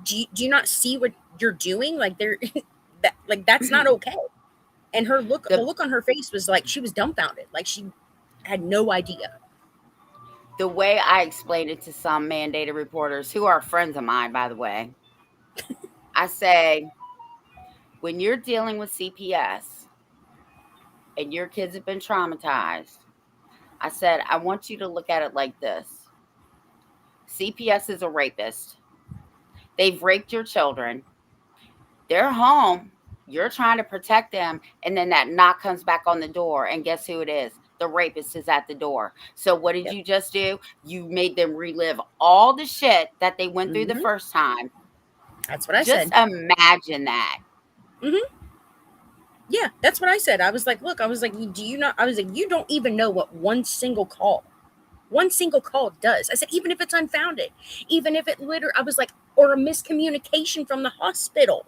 Speaker 5: do you not see what you're doing? Like they're like, that's not okay. And her look, the look on her face was like, she was dumbfounded. Like she had no idea.
Speaker 4: The way I explained it to some mandated reporters who are friends of mine, by the way, I say, when you're dealing with CPS and your kids have been traumatized, I said, I want you to look at it like this. CPS is a rapist. They've raped your children. They're home. You're trying to protect them. And then that knock comes back on the door. And guess who it is? The rapist is at the door. So what did you just do? You made them relive all the shit that they went through the first time.
Speaker 5: That's what I
Speaker 4: said. Just imagine that.
Speaker 5: Yeah, that's what I said. I was like, look, I was like, do you not? I was like, you don't even know what one single call does. I said, even if it's unfounded, even if it literally, I was like, or a miscommunication from the hospital.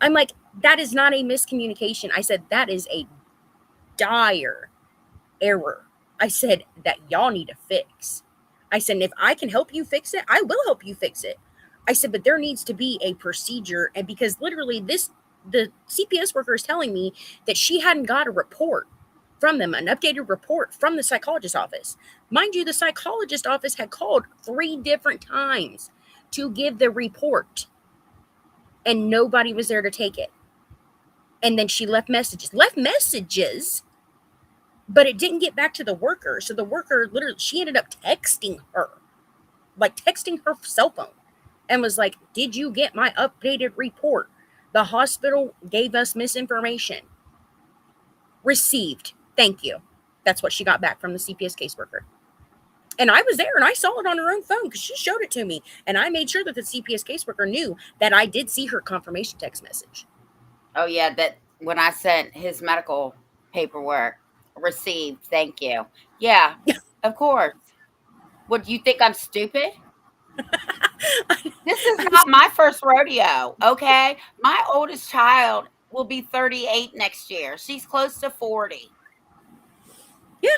Speaker 5: I'm like, that is not a miscommunication. I said, that is a dire error. I said, that y'all need to fix. I said, if I can help you fix it, I will help you fix it. I said, but there needs to be a procedure. And because literally the CPS worker is telling me that she hadn't got a report from them, an updated report from the psychologist's office. Mind you, the psychologist's office had called 3 different times to give the report, and nobody was there to take it. And then she left messages, but it didn't get back to the worker. So the worker literally, she ended up texting her cell phone and was like, did you get my updated report? The hospital gave us misinformation. Received. Thank you. That's what she got back from the CPS caseworker. And I was there and I saw it on her own phone because she showed it to me. And I made sure that the CPS caseworker knew that I did see her confirmation text message.
Speaker 4: Oh, yeah. That when I sent his medical paperwork, received. Thank you. Yeah, of course. What, do you think I'm stupid? This is not my first rodeo, okay? My oldest child will be 38 next year. She's close to 40.
Speaker 5: Yeah.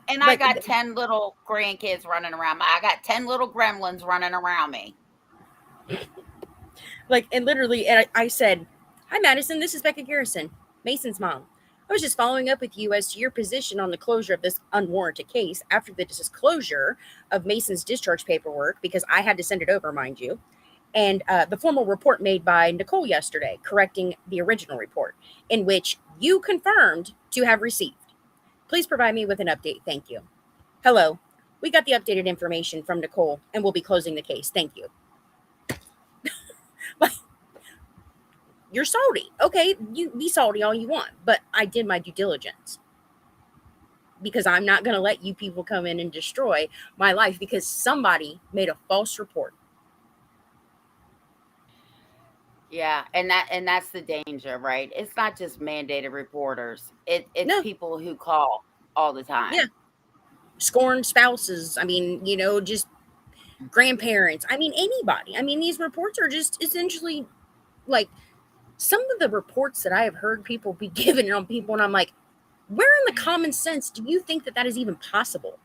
Speaker 4: And I got 10 little grandkids running around. I got 10 little gremlins running around me.
Speaker 5: Like, and literally, and I said, hi, Madison, this is Becca Garrison, Mason's mom. I was just following up with you as to your position on the closure of this unwarranted case after the disclosure of Mason's discharge paperwork, because I had to send it over, mind you, and the formal report made by Nicole yesterday, correcting the original report, in which you confirmed to have received. Please provide me with an update. Thank you. Hello. We got the updated information from Nicole, and we'll be closing the case. Thank you. You're salty. Okay, you be salty all you want, but I did my due diligence. Because I'm not going to let you people come in and destroy my life because somebody made a false report.
Speaker 4: Yeah, and that's the danger, right? It's not just mandated reporters. It's people who call all the time.
Speaker 5: Yeah. Scorned spouses. I mean, just grandparents. I mean, anybody. I mean, these reports are just essentially like some of the reports that I have heard people be given on people, and I'm like, where in the common sense do you think that is even possible?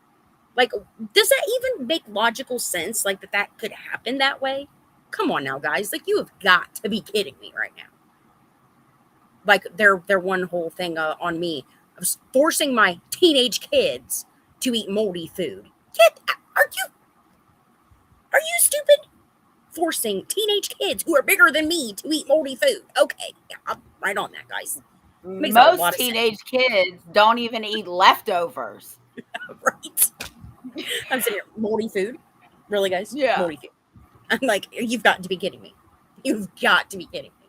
Speaker 5: Like, does that even make logical sense? Like that could happen that way? Come on now, guys. Like, you have got to be kidding me right now. Like, their one whole thing on me. I was forcing my teenage kids to eat moldy food. Are you stupid? Forcing teenage kids who are bigger than me to eat moldy food. Okay, yeah, I'm right on that, guys.
Speaker 4: Most teenage kids don't even eat leftovers.
Speaker 5: Right. I'm sitting here, moldy food? Really, guys?
Speaker 4: Yeah.
Speaker 5: Moldy food. I'm like, you've got to be kidding me. You've got to be kidding me.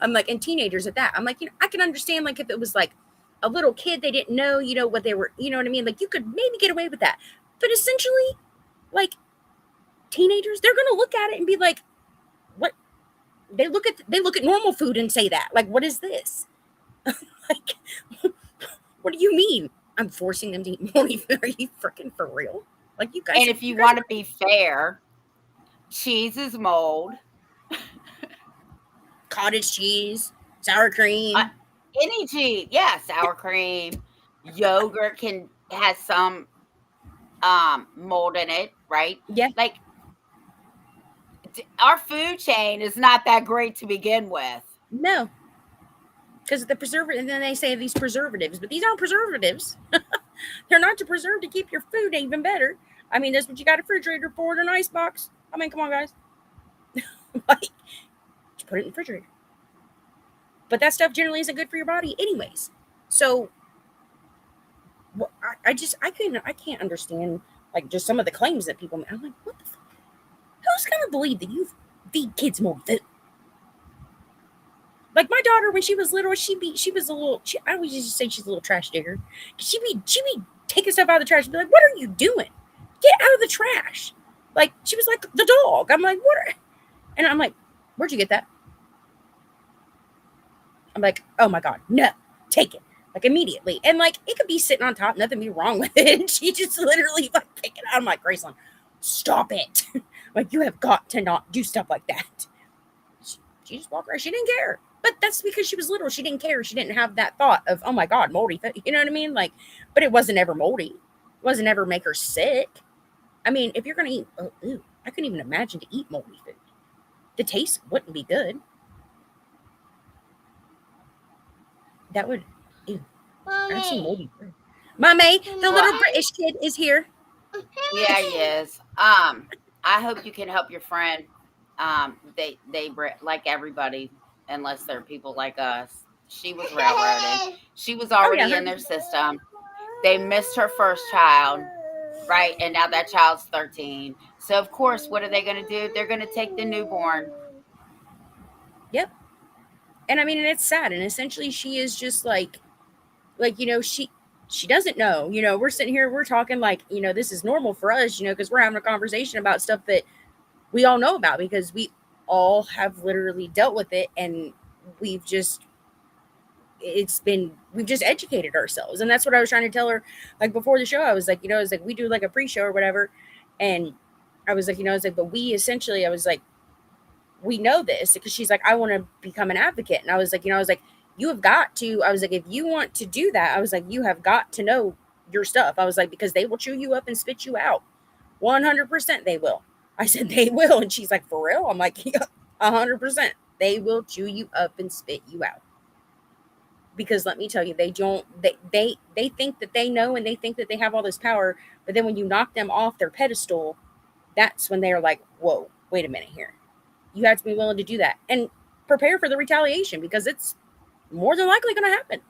Speaker 5: I'm like, and teenagers at that. I'm like, I can understand, like, if it was like a little kid, they didn't know, what they were, you know what I mean? Like, you could maybe get away with that. But essentially, like, teenagers, they're going to look at it and be like, what? They look at normal food and say that. Like, what is this? Like, what do you mean? I'm forcing them to eat moldy food? Are you freaking for real? Like, you guys.
Speaker 4: And if you want to be fair, cheese is mold.
Speaker 5: Cottage cheese, sour cream.
Speaker 4: Any cheese, yeah, sour cream, yogurt has some mold in it, right?
Speaker 5: Yeah.
Speaker 4: Like our food chain is not that great to begin with.
Speaker 5: No. Because the preservative, and then they say these preservatives, but these aren't preservatives. They're not to preserve to keep your food even better. I mean, that's what you got a refrigerator for, and an ice box. I mean, come on, guys. Like, just put it in the refrigerator. But that stuff generally isn't good for your body anyways. So well, I can't understand, like, just some of the claims that people make. I'm like, what the fuck? Who's going to believe that you feed kids more food? Like, my daughter, when she was little, I always used to say she's a little trash digger. She'd be taking stuff out of the trash and be like, what are you doing? Get out of the trash. Like, she was like the dog. I'm like, and I'm like, where'd you get that? I'm like, oh my God, no, take it. Like, immediately. And like, it could be sitting on top, nothing be wrong with it. And she just literally like pick it out. I'm like, Graceland, stop it. Like, you have got to not do stuff like that. She just walked around. She didn't care. But that's because she was little. She didn't care. She didn't have that thought of, oh my God, moldy food. You know what I mean? Like, but it wasn't ever moldy. It wasn't ever make her sick. I mean, if you're going to eat, I couldn't even imagine to eat moldy food. The taste wouldn't be good. That would, ew. I've seen moldy food. Mommy, the little British kid is here.
Speaker 4: Yeah, he is. I hope you can help your friend. They like everybody, unless they're people like us. She was railroaded. She was already in their system. They missed her first child, right? And now that child's 13. So of course, what are they going to do? They're going to take the newborn.
Speaker 5: Yep. And I mean, and it's sad. And essentially, she is just like, you know, she doesn't know. You know, we're sitting here, we're talking like, you know, this is normal for us, you know, because we're having a conversation about stuff that we all know about, because we all have literally dealt with it, and we've just educated ourselves. And that's what I was trying to tell her, like, before the show. I was like, you know, we do like a pre-show or whatever, and I was like, you know, but we essentially, I was like, we know this, because she's like, I want to become an advocate. And I was like, you know, you have got to, I was like, if you want to do that, I was like, you have got to know your stuff. I was like, because they will chew you up and spit you out. 100% they will. I said, they will. And she's like, for real? I'm like, yeah, 100%. They will chew you up and spit you out. Because let me tell you, they think that they know, and they think that they have all this power. But then when you knock them off their pedestal, that's when they're like, whoa, wait a minute here. You have to be willing to do that and prepare for the retaliation, because it's more than likely going to happen.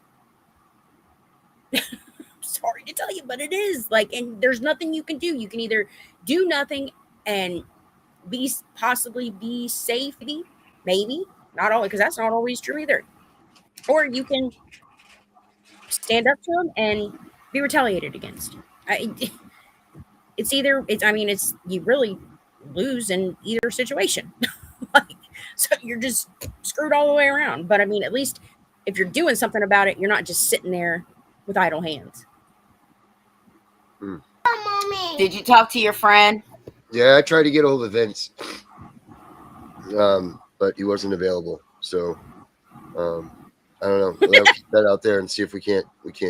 Speaker 5: Sorry to tell you, but it is. Like, and there's nothing you can do. You can either do nothing and possibly be safe, maybe, not always, because that's not always true either. Or you can stand up to them and be retaliated against. You really lose in either situation. Like, so you're just screwed all the way around. But I mean, at least if you're doing something about it, you're not just sitting there with idle hands.
Speaker 4: Did you talk to your friend?
Speaker 3: Yeah, I tried to get a hold of Vince, but he wasn't available. So I don't know. We'll keep that out there and see if we can't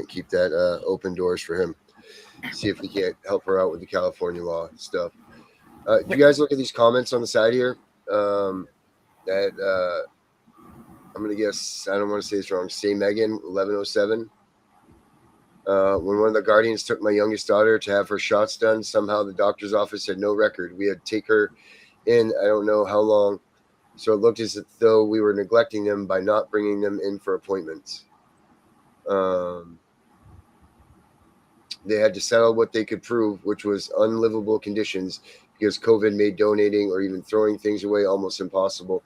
Speaker 3: keep that open doors for him. See if we can't help her out with the California law stuff. Do you guys look at these comments on the side here? That I'm gonna guess, I don't want to say this wrong. Say Megan 1107. When one of the guardians took my youngest daughter to have her shots done, somehow the doctor's office had no record. We had to take her in, I don't know how long. So it looked as though we were neglecting them by not bringing them in for appointments. They had to settle what they could prove, which was unlivable conditions, because COVID made donating or even throwing things away almost impossible.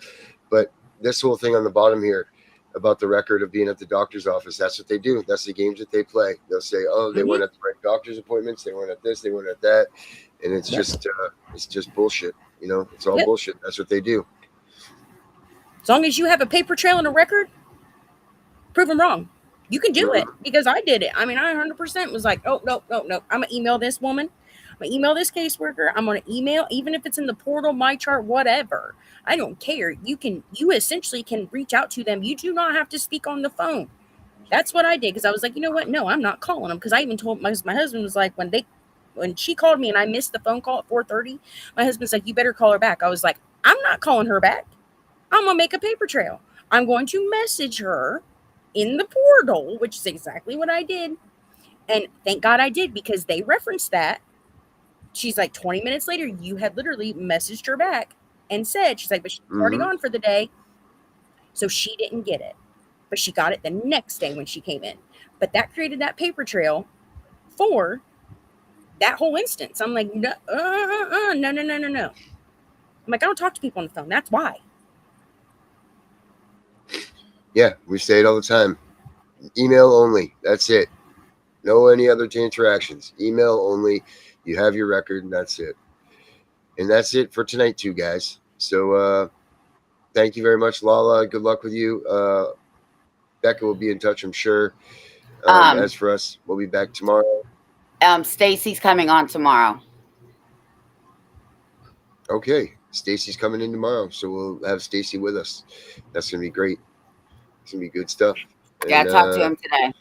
Speaker 3: But this whole thing on the bottom here about the record of being at the doctor's office, that's what they do. That's the games that they play. They'll say, oh, they weren't at the right doctor's appointments. They weren't at this. They weren't at that. And it's just bullshit. You know, it's all bullshit. That's what they do.
Speaker 5: As long as you have a paper trail and a record, Prove them wrong. You can do it because I did it. I mean, I 100% was like, oh, no. I'm going to email this woman. I'm going to email this caseworker. I'm going to email, even if it's in the portal, my chart, whatever. I don't care. You essentially can reach out to them. You do not have to speak on the phone. That's what I did because I was like, you know what? No, I'm not calling them. Because I even told my husband was like, when she called me and I missed the phone call at 4:30, my husband's like, you better call her back. I was like, I'm not calling her back. I'm going to make a paper trail. I'm going to message her in the portal, which is exactly what I did. And thank God I did because they referenced that. She's like 20 minutes later, you had literally messaged her back and said, she's like, but she's already gone for the day. So she didn't get it. But she got it the next day when she came in. But that created that paper trail for that whole instance. I'm like, no. I'm like, I don't talk to people on the phone. That's why.
Speaker 3: Yeah, we say it all the time. Email only. That's it. No any other interactions. Email only. You have your record, and that's it. And that's it for tonight, too, guys. So thank you very much, Lala. Good luck with you. Becca will be in touch, I'm sure. As for us, we'll be back tomorrow.
Speaker 4: Stacy's coming on tomorrow.
Speaker 3: Okay, Stacy's coming in tomorrow, so we'll have Stacy with us. That's gonna be great. It's gonna be good stuff.
Speaker 4: Yeah, I talked to him today.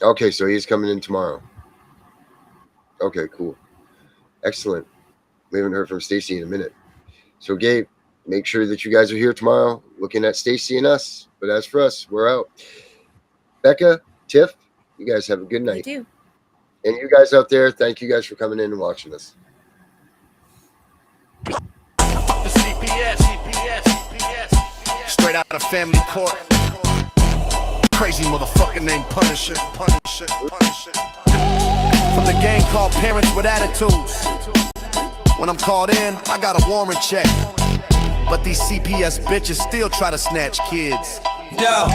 Speaker 3: Okay, so he's coming in tomorrow. Okay, cool, excellent. We haven't heard from Stacy in a minute. So Gabe, make sure that you guys are here tomorrow, looking at Stacy and us. But as for us, we're out. Becca, Tiff, you guys have a good night.
Speaker 5: You too.
Speaker 3: And you guys out there, thank you guys for coming in and watching us.
Speaker 2: The CPS. Straight out of family court. Crazy motherfucker named Punisher. From the gang called Parents with Attitudes. When I'm called in, I got a warrant check. But these CPS bitches still try to snatch kids.
Speaker 10: Yo,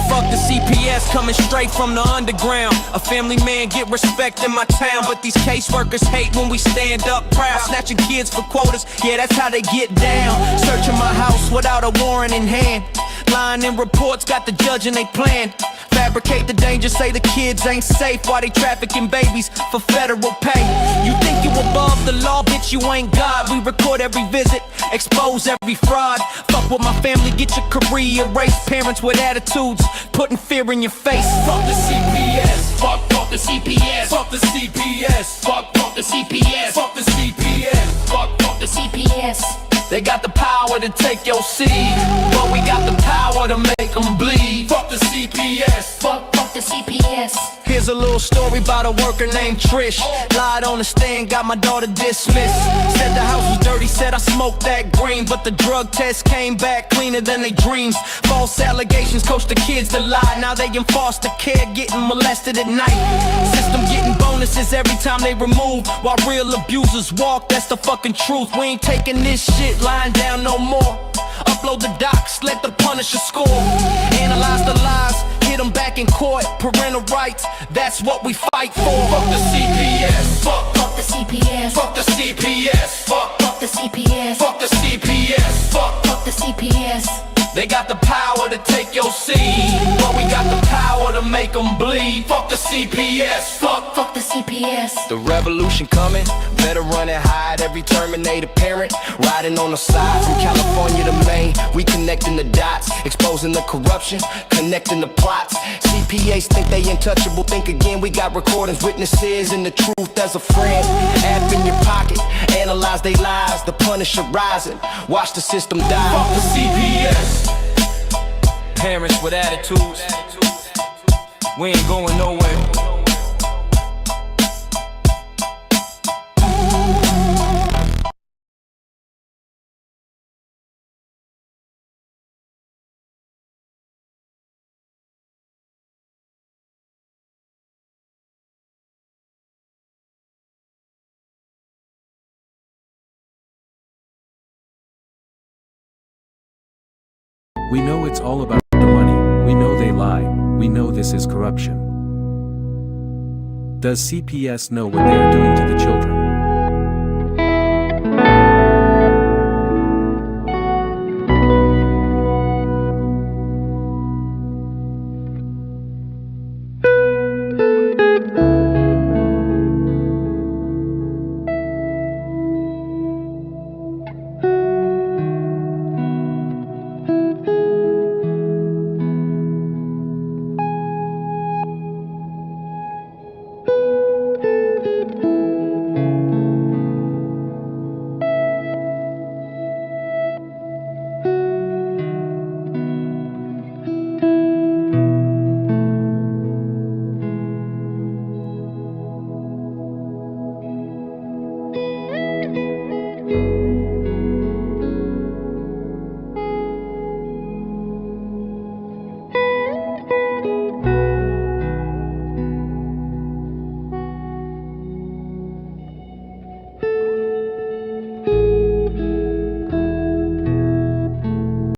Speaker 10: fuck the CPS coming straight from the underground. A family man get respect in my town, but these caseworkers hate when we stand up proud. Snatching kids for quotas, yeah, that's how they get down. Searching my house without a warrant in hand. Lying in reports, got the judge and they plan. Fabricate the danger, say the kids ain't safe while they trafficking babies for federal pay. You think you above the law, bitch, you ain't God. We record every visit, expose every fraud. Fuck with my family, get your career erased. Parents with attitudes, putting fear in your face.
Speaker 2: Fuck the CPS. Fuck the CPS. Fuck the CPS. Fuck the CPS. Fuck the CPS. Fuck the CPS.
Speaker 10: They got the power to take your seed, but we got the power to make them bleed.
Speaker 2: Fuck the CPS. Fuck the CPS.
Speaker 10: Here's a little story about a worker named Trish. Lied on the stand, got my daughter dismissed. Said the house was dirty, said I smoked that green, but the drug test came back cleaner than they dreams. False allegations coached the kids to lie. Now they in foster care, getting molested at night. System getting bonuses every time they remove, while real abusers walk. That's the fucking truth. We ain't taking this shit lying down no more. Upload the docs, let the Punisher score. Analyze the lies, hit them back in court. Parental rights, that's what we fight for.
Speaker 2: Fuck the CPS. Fuck
Speaker 11: the CPS.
Speaker 2: Fuck the CPS. Fuck
Speaker 11: the CPS.
Speaker 2: Fuck the CPS.
Speaker 11: Fuck the CPS.
Speaker 10: They got the power to take your seed, but we got the power to make them bleed.
Speaker 2: Fuck the CPS.
Speaker 11: Fuck the CPS.
Speaker 10: The revolution coming, better run and hide. Every Terminator parent riding on the side. From California to Maine, we connecting the dots, exposing the corruption, connecting the plots. CPAs think they untouchable, think again. We got recordings, witnesses, and the truth as a friend. App in your pocket, analyze they lies. The Punisher rising, watch the system die.
Speaker 2: Fuck the CPS.
Speaker 10: Parents with attitudes, we ain't going nowhere.
Speaker 12: We know it's all about the money, we know they lie, we know this is corruption. Does CPS know what they are doing to the children?